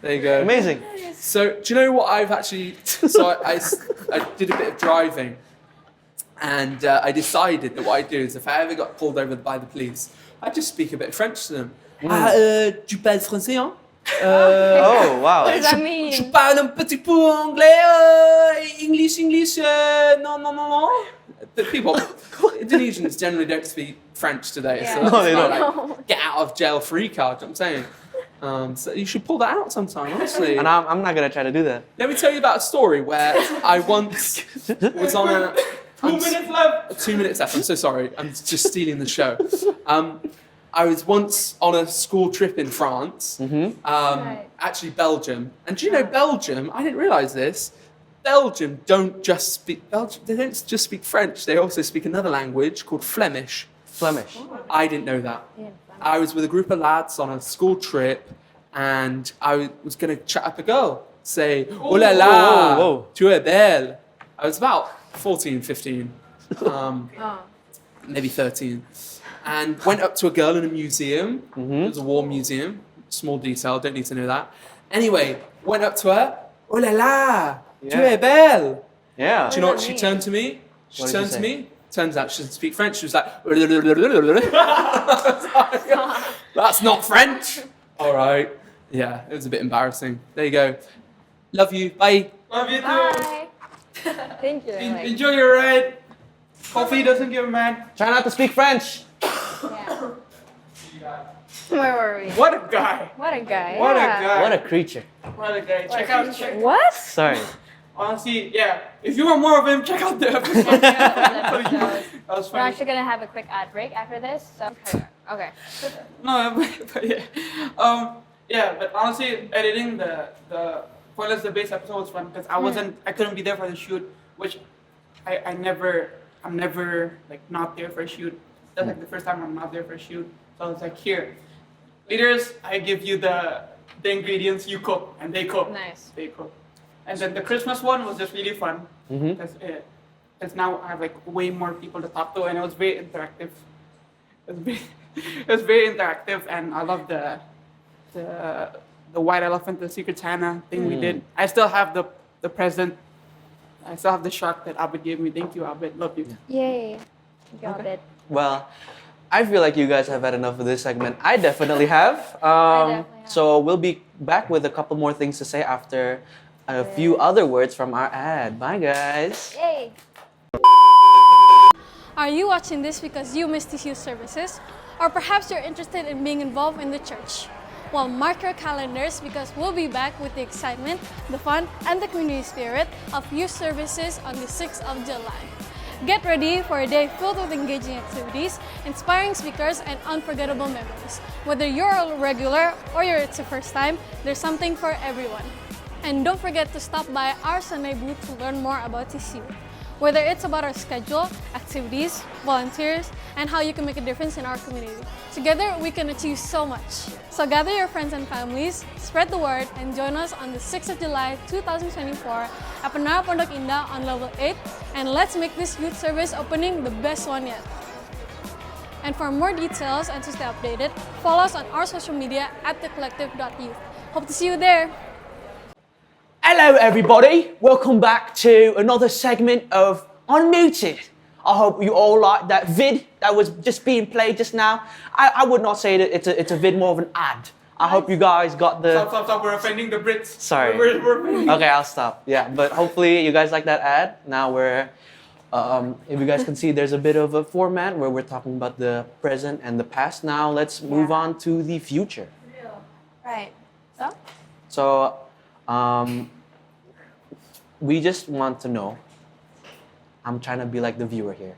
there you go. Amazing. So do you know what I've actually? So I did a bit of driving, And I decided that what I'd do is if I ever got pulled over by the police, I'd just speak a bit of French to them. Tu parles français, hein? Oh, wow. What does that mean? Je parle un petit peu anglais, English, non. The people, Indonesians generally don't speak French today, so Yeah. No, they that's don't. not like get out of jail free card, I'm saying. So you should pull that out sometime, honestly. And I'm not gonna try to do that. Let me tell you about a story where I once was on a... 2 minutes left. 2 minutes left, I'm so sorry. I'm just stealing the show. I was once on a school trip in France, Right. actually Belgium. And do you know Belgium, I didn't realise this, Belgium don't just speak French, they also speak another language called Flemish. Flemish. I didn't know that. Yeah. I was with a group of lads on a school trip and I was going to chat up a girl, say, oh la la, Whoa, whoa. tu es belle. I was about 14, 15, Oh. maybe 13. And went up to a girl in a museum. It was a war museum. Small detail, don't need to know that. Anyway, went up to her, oh la la, tu Yeah. es belle. Yeah. Do you know what does that she mean? turned to me? She What did turned she to say? me. Turns out she doesn't speak French. She was like, that's not French. All right. Yeah, it was a bit embarrassing. There you go. Love you. Bye. Love you too. Bye. Thank you. Enjoy your ride. Coffee doesn't give a man. Try not to speak French. Yeah. Where were we? What a guy. What a guy. What a yeah. guy. What a creature. What a guy. Check out. What? Sorry. Honestly, yeah. If you want more of him, check out the episode. That That was We're funny. actually gonna have a quick ad break after this. So okay. No, but yeah. Yeah, but honestly, editing the Pointless Debates episode was fun because I couldn't be there for the shoot, which I'm never like not there for a shoot. That's like the first time I'm not there for a shoot. So it's like, here, leaders, I give you the ingredients, you cook, and they cook. Nice. They cook. And then the Christmas one was just really fun because now I have like way more people to talk to, and it was very interactive. It was very interactive, and I love the white elephant, the Secret Santa thing we did. I still have the present. I still have the shark that Abid gave me. Thank you, Abid. Love you. Yay. Got it. Well, I feel like you guys have had enough of this segment. I definitely have. definitely have. So we'll be back with a couple more things to say after a few other words from our ad. Bye, guys. Yay. Are you watching this because you missed these youth services? Or perhaps you're interested in being involved in the church? Well, mark your calendars because we'll be back with the excitement, the fun, and the community spirit of youth services on the 6th of July. Get ready for a day filled with engaging activities, inspiring speakers, and unforgettable memories. Whether you're a regular or it's your first time, there's something for everyone. And don't forget to stop by our Sunday booth to learn more about TCU. Whether it's about our schedule, activities, volunteers, and how you can make a difference in our community. Together, we can achieve so much. So gather your friends and families, spread the word, and join us on the 6th of July 2024 at Menara Pondok Indah on level 8, and let's make this youth service opening the best one yet. And for more details and to stay updated, follow us on our social media at thecollective.youth. Hope to see you there! Hello, everybody. Welcome back to another segment of Unmuted. I hope you all like that vid that was just being played just now. I would not say that it's a vid, more of an ad. I hope you guys got the... Stop. We're offending the Brits. Sorry. We're offending. Okay, I'll stop. Yeah, but hopefully you guys like that ad. Now we're... if you guys can see, there's a bit of a format where we're talking about the present and the past. Now let's move on to the future. Right. So, we just want to know, I'm trying to be like the viewer here.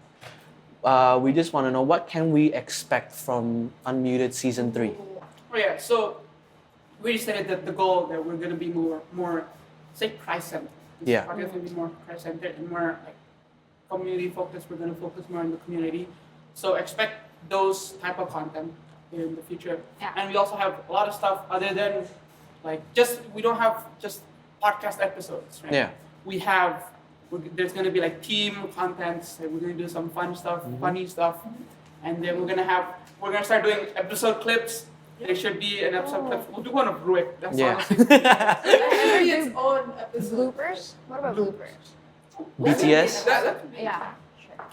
We just want to know, what can we expect from Unmuted Season 3? Oh yeah, so we decided that the goal that we're gonna be more say Christ-centered. This Yeah. podcast will be more Christ-centered and more like community focused. We're gonna focus more on the community. So expect those type of content in the future. Yeah. And we also have a lot of stuff other than like we don't have just podcast episodes, right? Yeah. We have there's gonna be like team contents. Like we're gonna do some fun stuff, funny stuff, and then we're gonna start doing episode clips. There should be an episode clip. We'll do one of Ruik. That's Yeah. honestly. Maybe its own episode. Bloopers? What about bloopers? BTS? That- Yeah. Sure.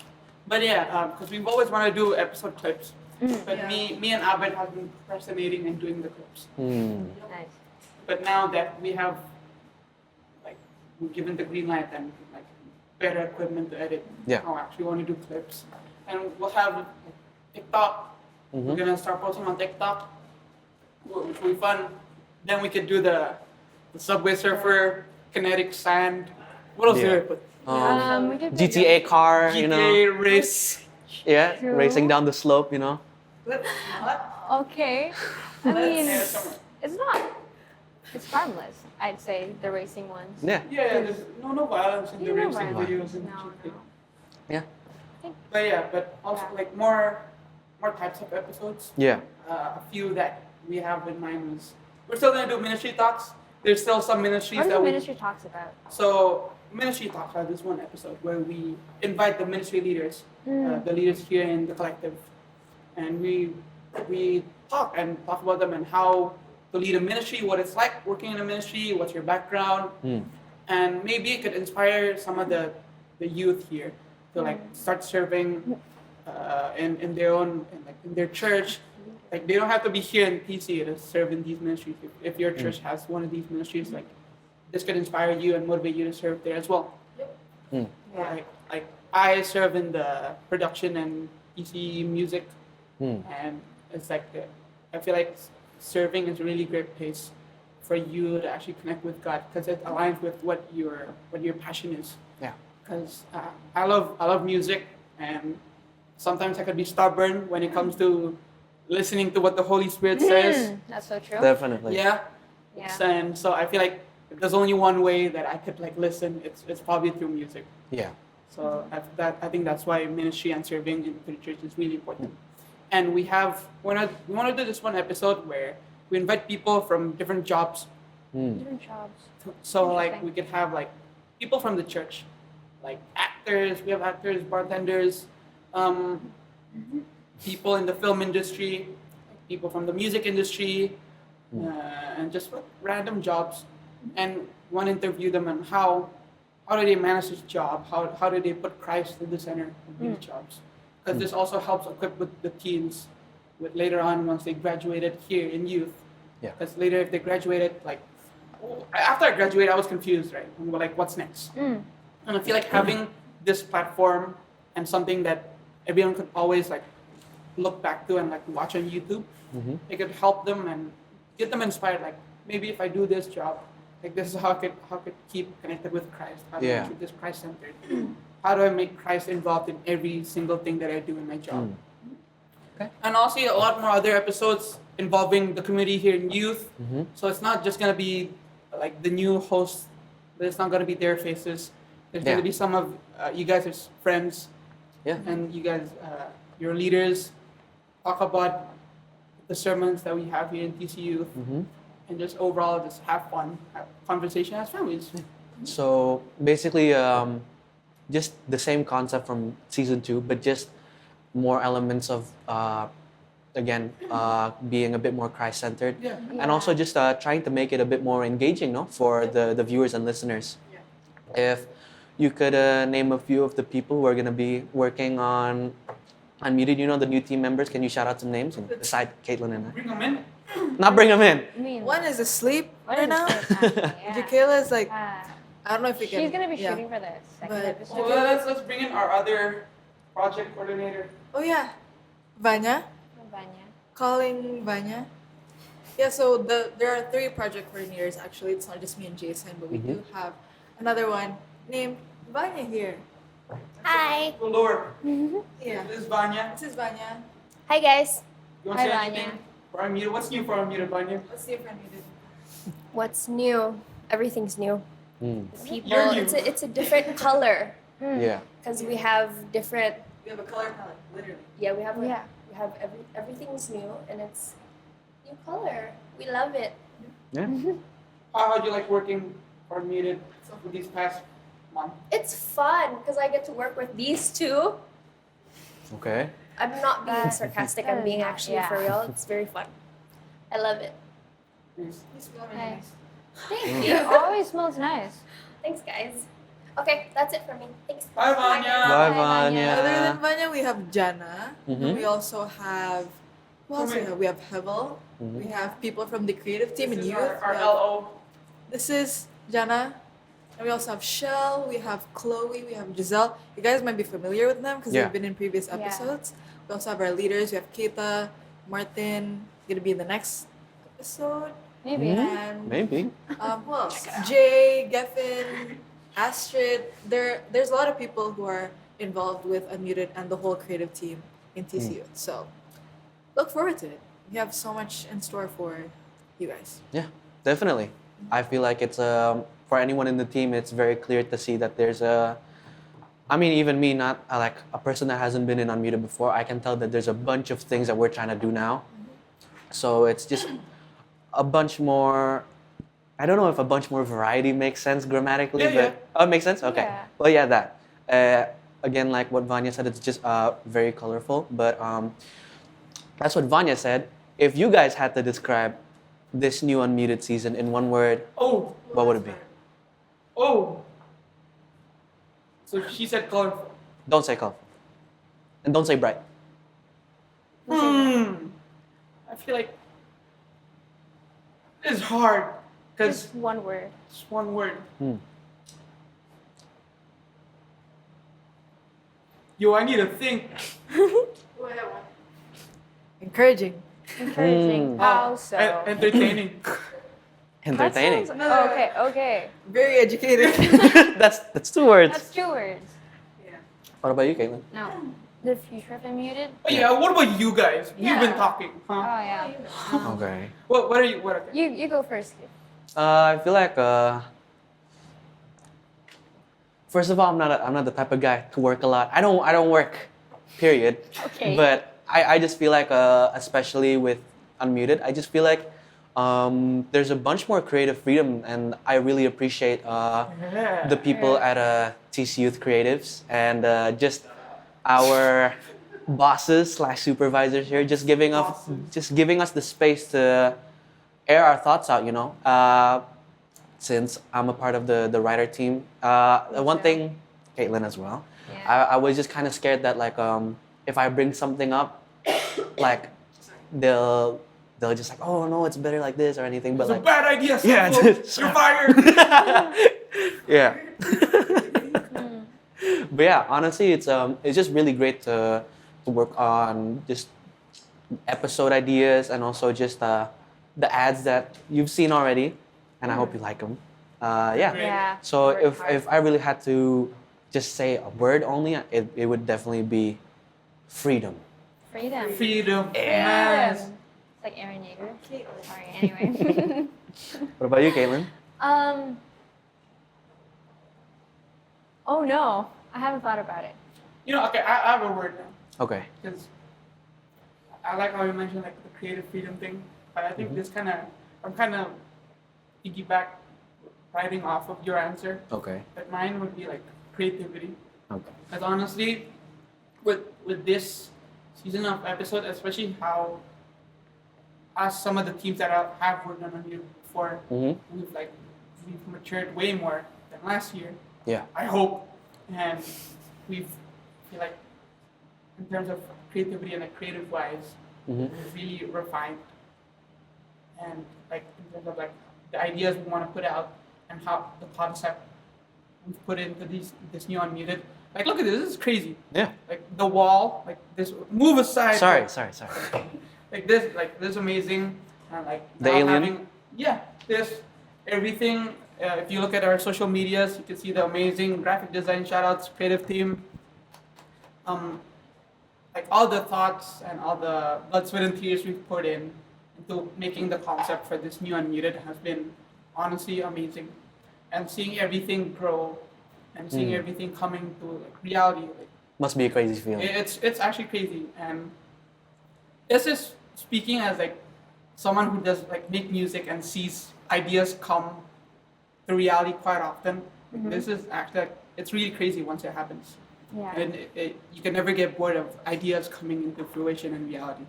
But yeah, because we've always wanted to do episode clips. But Yeah. me and Abed have been procrastinating and doing the clips. Nice. But now that we have like we're given the green light and like better equipment to edit, Yeah. I actually want to do clips. And we'll have like, TikTok. We're gonna start posting on TikTok, which will be fun. Then we could do the Subway Surfer, kinetic sand. What else Yeah. did I put? We could GTA car, you know. GTA race. Yeah, True. racing down the slope, you know. Let's not. Okay. I mean, Yeah, somewhere. it's not. It's harmless. I'd say the racing ones. Yeah. Yeah, there's no violence in the No racing violence. videos and No, shit. no. Yeah. But yeah, but also Yeah. like more types of episodes. Yeah. A few that we have in mind was we're still gonna do ministry talks. There's still some ministries What that the we ministry talks about? so ministry talks are this one episode where we invite the ministry leaders, the leaders here in the collective, and we talk about them and how to lead a ministry, what it's like working in a ministry, what's your background, and maybe it could inspire some of the youth here to like start serving in their own in their church. Like they don't have to be here in PC to serve in these ministries. If your church has one of these ministries, like this could inspire you and motivate you to serve there as well. Like I serve in the production and PC music, and it's like I feel like serving is a really great place for you to actually connect with God because it aligns with what your passion is. Yeah. Because I love music, and sometimes I could be stubborn when it comes to listening to what the Holy Spirit says. That's so true. Definitely. Yeah. Yeah. And so I feel like if there's only one way that I could like listen, it's probably through music. Yeah. So I think that's why ministry and serving in the church is really important. And we want to do this one episode where we invite people from different jobs. Different jobs. So like Interesting. we could have like people from the church, like actors. We have actors, bartenders, people in the film industry, people from the music industry, and just random jobs. And want to interview them on how do they manage this job? How do they put Christ in the center of these jobs? Because this also helps equip with the teens with later on once they graduated here in youth. Yeah. Because later if they graduated, like after I graduated, I was confused, right? And we're like, what's next? And I feel like having this platform and something that everyone could always like look back to and like watch on YouTube, it could help them and get them inspired. Like maybe if I do this job, like this is how I could keep connected with Christ. How do I keep this Christ centered? How do I make Christ involved in every single thing that I do in my job? Okay. And also a lot more other episodes involving the community here in youth. So it's not just gonna be like the new hosts. It's not gonna be their faces. There's Yeah. gonna be some of you guys as friends. Yeah. And you guys, your leaders, talk about the sermons that we have here in TC Youth, and just overall just have fun, have conversation as families. So basically, just the same concept from season 2, but just more elements of being a bit more Christ-centered, Yeah. and also just trying to make it a bit more engaging, no, for the viewers and listeners. If you could name a few of the people who are going to be working on Unmuted, you know, the new team members. Can you shout out some names? And beside Caitlin and Bring them in. I. Not bring them in. I mean, One is asleep what right is now. this? Yeah. Jakayla is like, Ah, I don't know if we can. she's gonna be yeah. shooting for this second But- episode. Well, let's bring in our other project coordinator. Oh yeah, Vanya. Vanya. Calling Vanya. Yeah, so there are 3 project coordinators actually. It's not just me and Jason, but we do have another one named Vanya here. Hi. Go lower. Yeah. This is Vanya. This is Vanya. Hi guys. You want to Hi, say Vanya. anything for our meter? What's new for our meter, Vanya? Let's see if I need it. What's new? Everything's new. People, You're new. it's a different color Yeah. because we have different. We have a color palette, literally. Yeah, we have. Yeah. We have everything's new and it's new color. We love it. Yeah. How do you like working for meter for these past month? It's fun because I get to work with these two. Okay. I'm not being sarcastic. I'm being actually Yeah. for real. It's very fun. I love it. Please. You smell really Hi. nice. Thank It you. always smells nice. Thanks, guys. Okay, that's it for me. Thanks. Bye, Vanya. Bye, Vanya. Other Vanya. than Vanya, we have Jana. Mhm. We also have, who else we have? We have Hevel. Mhm. We have people from the creative team and This is youth. our We have- LO. This is Jana. And we also have Shell, we have Chloe, we have Giselle. You guys might be familiar with them because Yeah. they've been in previous Yeah. episodes. We also have our leaders. We have Keita, Martin, gonna be in the next episode. Maybe. Mhm. And Maybe. who else? Jay, Geffen, Astrid. There's a lot of people who are involved with Unmuted and the whole creative team in TCU. So look forward to it. We have so much in store for you guys. Yeah, definitely. I feel like it's for anyone in the team, it's very clear to see that there's a. I mean, even me, not like a person that hasn't been in Unmuted before, I can tell that there's a bunch of things that we're trying to do now. So it's just a bunch more. I don't know if a bunch more variety makes sense grammatically, Yeah, but yeah. oh, it makes sense. Okay. Yeah. Well, yeah, that. Again, like what Vanya said, it's just very colorful. But that's what Vanya said. If you guys had to describe this new Unmuted season in one word, Oh, what would it be? oh. So she said colorful. Don't say colorful. And don't say bright. I feel like it's hard because Just one word. it's one word. Hmm. Yo, I need to think. Encouraging. Encouraging. Mm. How so? Entertaining. Entertaining. That sounds- okay, okay. Very educated. That's 2 words. That's 2 words. What about you, Caitlin? Now, the future of Unmuted. Oh, yeah, what about you guys? You've been talking, Oh huh? yeah. Okay. What are you? What are You go first. I feel like first of all, I'm not the type of guy to work a lot. I don't work, period. Okay. But I just feel like especially with Unmuted, I just feel like there's a bunch more creative freedom, and I really appreciate Yeah. the people at TC Youth Creatives and just our bosses / supervisors here, just giving us the space to air our thoughts out. You know, since I'm a part of the writer team, one too. thing, Caitlin as well. Yeah. I was just kind of scared that like if I bring something up, like they'll just like, oh no, it's better like this or anything. But It's a like, bad idea. Yeah, Seflo. it's- You're fired. yeah. But yeah, honestly, it's just really great to work on just episode ideas and also just the ads that you've seen already, and I hope you like them. Yeah. Yeah. So Work hard. if I really had to just say a word only, it would definitely be freedom. Freedom. Freedom. Yeah. Freedom. It's like Aaron Yeager. Sorry. Anyway. What about you, Caitlin? Oh no, I haven't thought about it. You know, okay, I have a word now. Okay. Because I like how you mentioned like the creative freedom thing, but I think I'm kind of piggyback riding off of your answer. Okay. But mine would be like creativity. Okay. Because honestly, with this season of episode, especially how as some of the teams that have worked on you before, Mhm. we've matured way more than last year. Yeah. I hope, and we've feel like in terms of creativity and like creative wise, Mhm. we've really refined, and like in terms of like the ideas we want to put out and how the concept we've put into this new Unmuted. Like, look at this. This is crazy. Yeah. Like the wall, like this. Move aside. Sorry. Like this amazing, and like The now alien? this everything. If you look at our social medias, you can see the amazing graphic design. Shoutouts, creative team. Like all the thoughts and all the blood, sweat, and tears we've put into making the concept for this new Unmuted has been honestly amazing, and seeing everything grow, and seeing everything coming to like reality. Like, Must be a crazy feeling. it's actually crazy, and this is speaking as like someone who does like make music and sees ideas come to reality quite often. This is actually like, it's really crazy once it happens, Yeah. and you can never get bored of ideas coming into fruition in reality.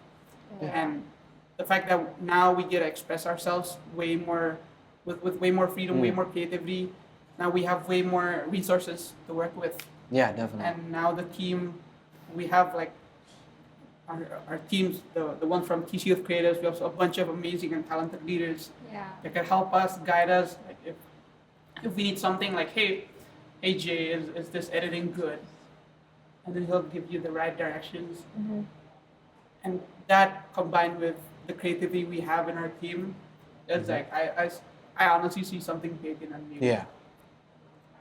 And the fact that now we get to express ourselves way more with way more freedom, way more creativity, now we have way more resources to work with. Yeah, definitely. And now the team, we have like our teams, the one from TC Youth Creatives, we have a bunch of amazing and talented leaders Yeah. that can help us, guide us. Like if we need something like, hey Jay, is this editing good? And then he'll give you the right directions. Mm-hmm. And that combined with the creativity we have in our team, it's like I honestly see something big in our new. Yeah.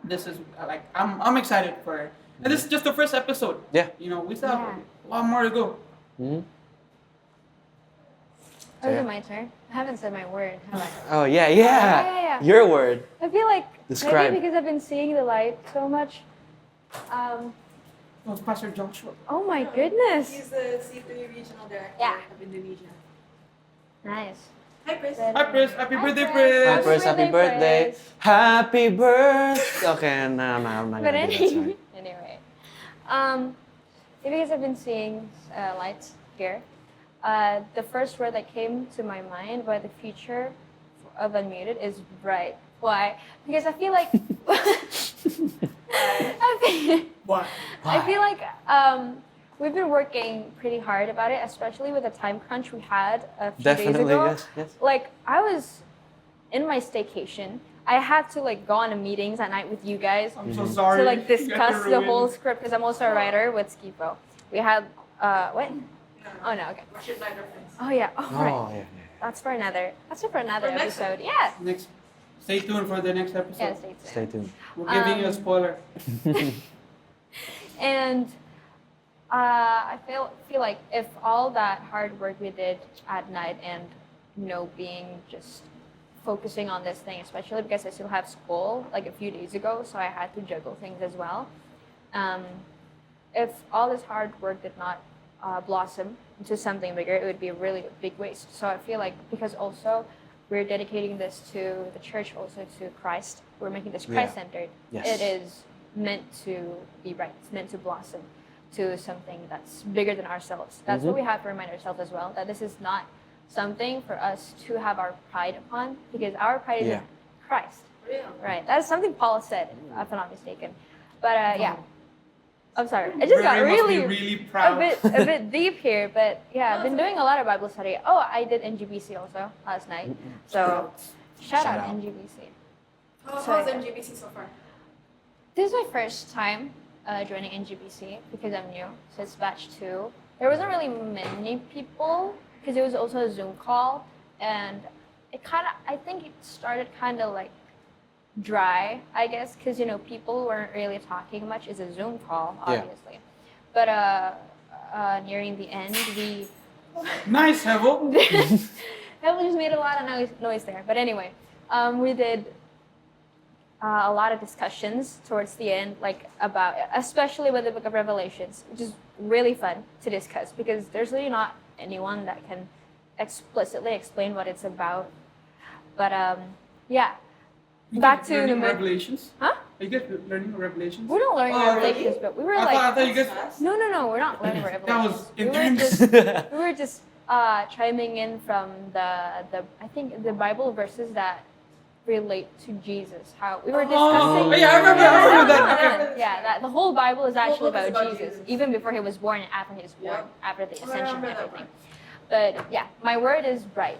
This is like I'm excited for it. And this is just the first episode. Yeah. You know, we still have Yeah. a lot more to go. Mhm. Oh, is Yeah. it my turn? I haven't said my word, have I? Oh yeah, yeah. Your word. I feel like Describe. maybe because I've been seeing the light so much. Oh, Pastor Joshua. Oh my goodness. He's the C3 Regional Director Yeah. of Indonesia. Nice. Hi, Chris. Hi, Pris. Happy birthday, Pris. Hi, Pris. Pris. Happy birthday. Pris. Happy birthday. Okay, no, I'm not But gonna do that. Sorry. anyway, because I've been seeing lights here, the first word that came to my mind by the future of Unmuted is bright. Why? Because I feel like What? I feel like we've been working pretty hard about it, especially with the time crunch we had a few days Definitely, ago. yes. Like I was in my staycation. I had to like go on to meetings at night with you guys I'm so sorry. to like You got discuss to the ruin whole it. script because I'm also a writer with Skipo. We had what? Oh no, okay. Worship by reference. Oh yeah. Oh, Oh, right. yeah. That's for another. That's for another For next episode. Yeah. Next, stay tuned for the next episode. Yeah. Stay tuned. Stay tuned. We're giving you a spoiler. And I feel like if all that hard work we did at night and being just focusing on this thing, especially because I still have school like a few days ago, so I had to juggle things as well. If all this hard work did not blossom into something bigger, it would be a really big waste. So I feel like because also we're dedicating this to the church, also to Christ, we're making this Christ-centered. Yes. It is meant to be right. It's meant to blossom to something that's bigger than ourselves. That's what we have to remind ourselves as well, that this is not something for us to have our pride upon, because our pride is in Christ. Real. Right. That is something Paul said, if I'm not mistaken. But yeah. I'm sorry. I just got Ray must be really really proud. a bit deep here, but yeah, I've been doing a lot of Bible study. Oh, I did NGBC also last night. So shout out out. NGBC. How's MGBC so far? This is my first time joining NGBC because I'm new. So it's batch 2. There wasn't really many people because it was also a Zoom call, and I think it started kind of like dry, I guess, because people weren't really talking much. It's a Zoom call, obviously. But nearing the end, we Nice, Hevel. Hevel just made a lot of noise there. But anyway, we did a lot of discussions towards the end, like about, especially with the Book of Revelations, which is really fun to discuss because there's really not anyone that can explicitly explain what it's about. But yeah. You Back guys to the learning mid- Revelations. Huh? Are you guys learning Revelations? We're not learning Oh, Revelations, really? but we were I like, thought you guys. no, we're not learning That Revelations. was We were intense. just we were just chiming in from the I think the Bible verses that relate to Jesus. How we were discussing. Oh, yeah, I remember that. Okay. Yeah, that the whole Bible is actually book is about about Jesus, Jesus. even before he was born and after he was born, Yeah. after the Oh, I ascension and remember that everything. But yeah, my word is bright.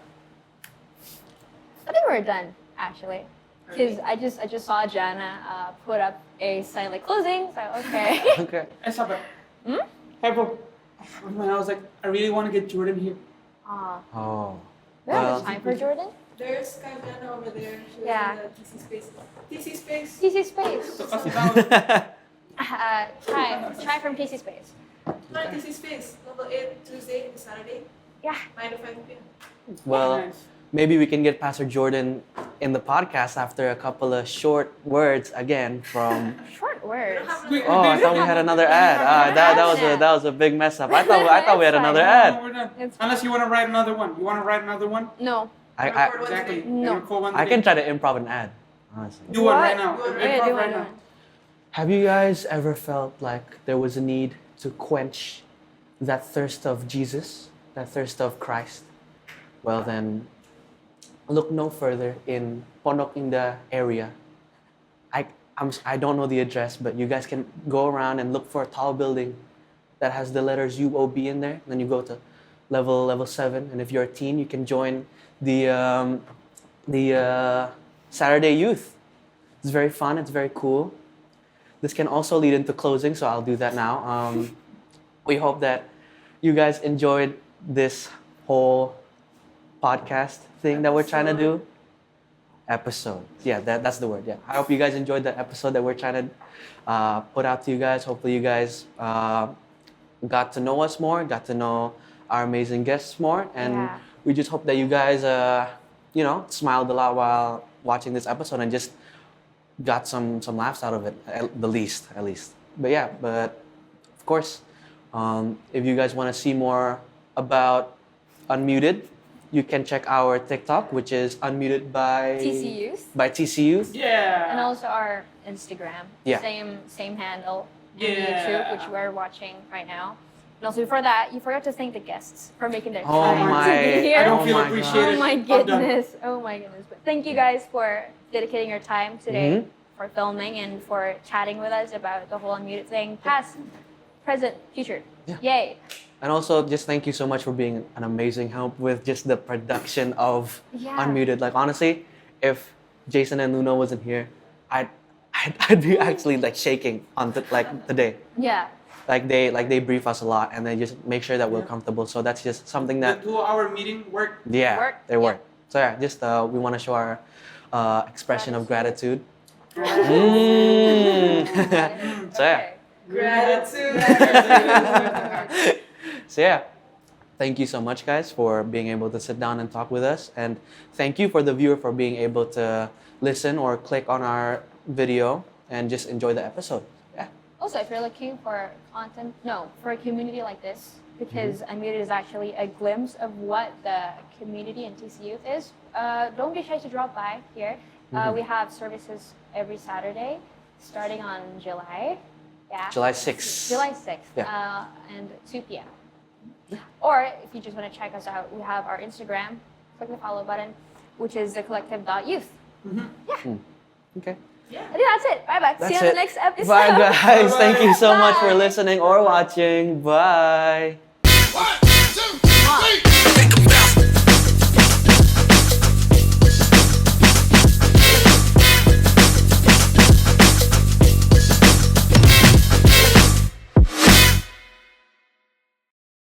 I think we're done actually, because I just saw Jana put up a sign like closing. So okay. Okay. I saw that. Hevel. When I was like, I really want to get Jordan here. Oh. We have Well- time for Jordan. There's Kajana over there. She was Yeah. in the TC space. TC space. TC Space. So kasi down. Try from TC Space. Not TC space. Level 8, Tuesday and Saturday, Yeah. 9 to 5 p.m. Well, Nice. maybe we can get Pastor Jordan in the podcast after a couple of short words again from. Short words. Oh, I thought we had another ad. That was a big mess up. I thought we had another No, ad. we're done. It's Unless you want to write another one. You want to write another one? No. I Exactly. No. And record one I can today. try to improv an ad. Honestly. Do one right What? now. Yeah, Improv do right one. now. Have you guys ever felt like there was a need to quench that thirst of Jesus, that thirst of Christ? Well then, look no further in Pondok, Indah area. I don't know the address, but you guys can go around and look for a tall building that has the letters UOB in there. Then you go to level 7, and if you're a teen, you can join the Saturday Youth. It's very fun. It's very cool. This can also lead into closing, so I'll do that now. We hope that you guys enjoyed this whole podcast thing that we're trying to do. Episode. Yeah, that's the word. Yeah. I hope you guys enjoyed the episode that we're trying to put out to you guys. Hopefully you guys got to know us more, got to know our amazing guests more, and we just hope that you guys, smiled a lot while watching this episode and just got some laughs out of it, at least. But yeah, of course, if you guys want to see more about Unmuted, you can check our TikTok, which is Unmuted by TC Youth. By TC Youth. Yeah. And also our Instagram. Yeah. Same handle. Yeah. And YouTube, which we're watching right now. And also before that, you forgot to thank the guests for making their Oh time my- to be here. I don't Oh feel my appreciated. Oh my I'm done. goodness. Oh my goodness. But thank you guys for dedicating your time today Mhm. for filming and for chatting with us about the whole Unmuted thing. Past, present, future. Yeah. Yay. And also, just thank you so much for being an amazing help with just the production of Yeah. Unmuted. Like honestly, if Jason and Luna wasn't here, I'd be actually like shaking on today. Yeah. Like they brief us a lot and they just make sure that we're comfortable. So that's just something The that 2-hour meeting worked. yeah, Work, they work. So yeah, just we want to show our expression of gratitude. So yeah. Gratitude. So yeah, thank you so much, guys, for being able to sit down and talk with us, and thank you for the viewer for being able to listen or click on our video and just enjoy the episode. Yeah. Also, if you're looking for for a community like this, because Unmuted is actually a glimpse of what the community in TC Youth is, don't be shy to drop by here. We have services every Saturday, starting on July 6th. July 6th, Yeah. and 2 p.m. Or if you just want to check us out, we have our Instagram, click the follow button, which is thecollective.youth. Okay. I think that's it. Bye-bye. See you on the next episode. Bye, guys. Thank you so much for Bye. listening or watching. Bye.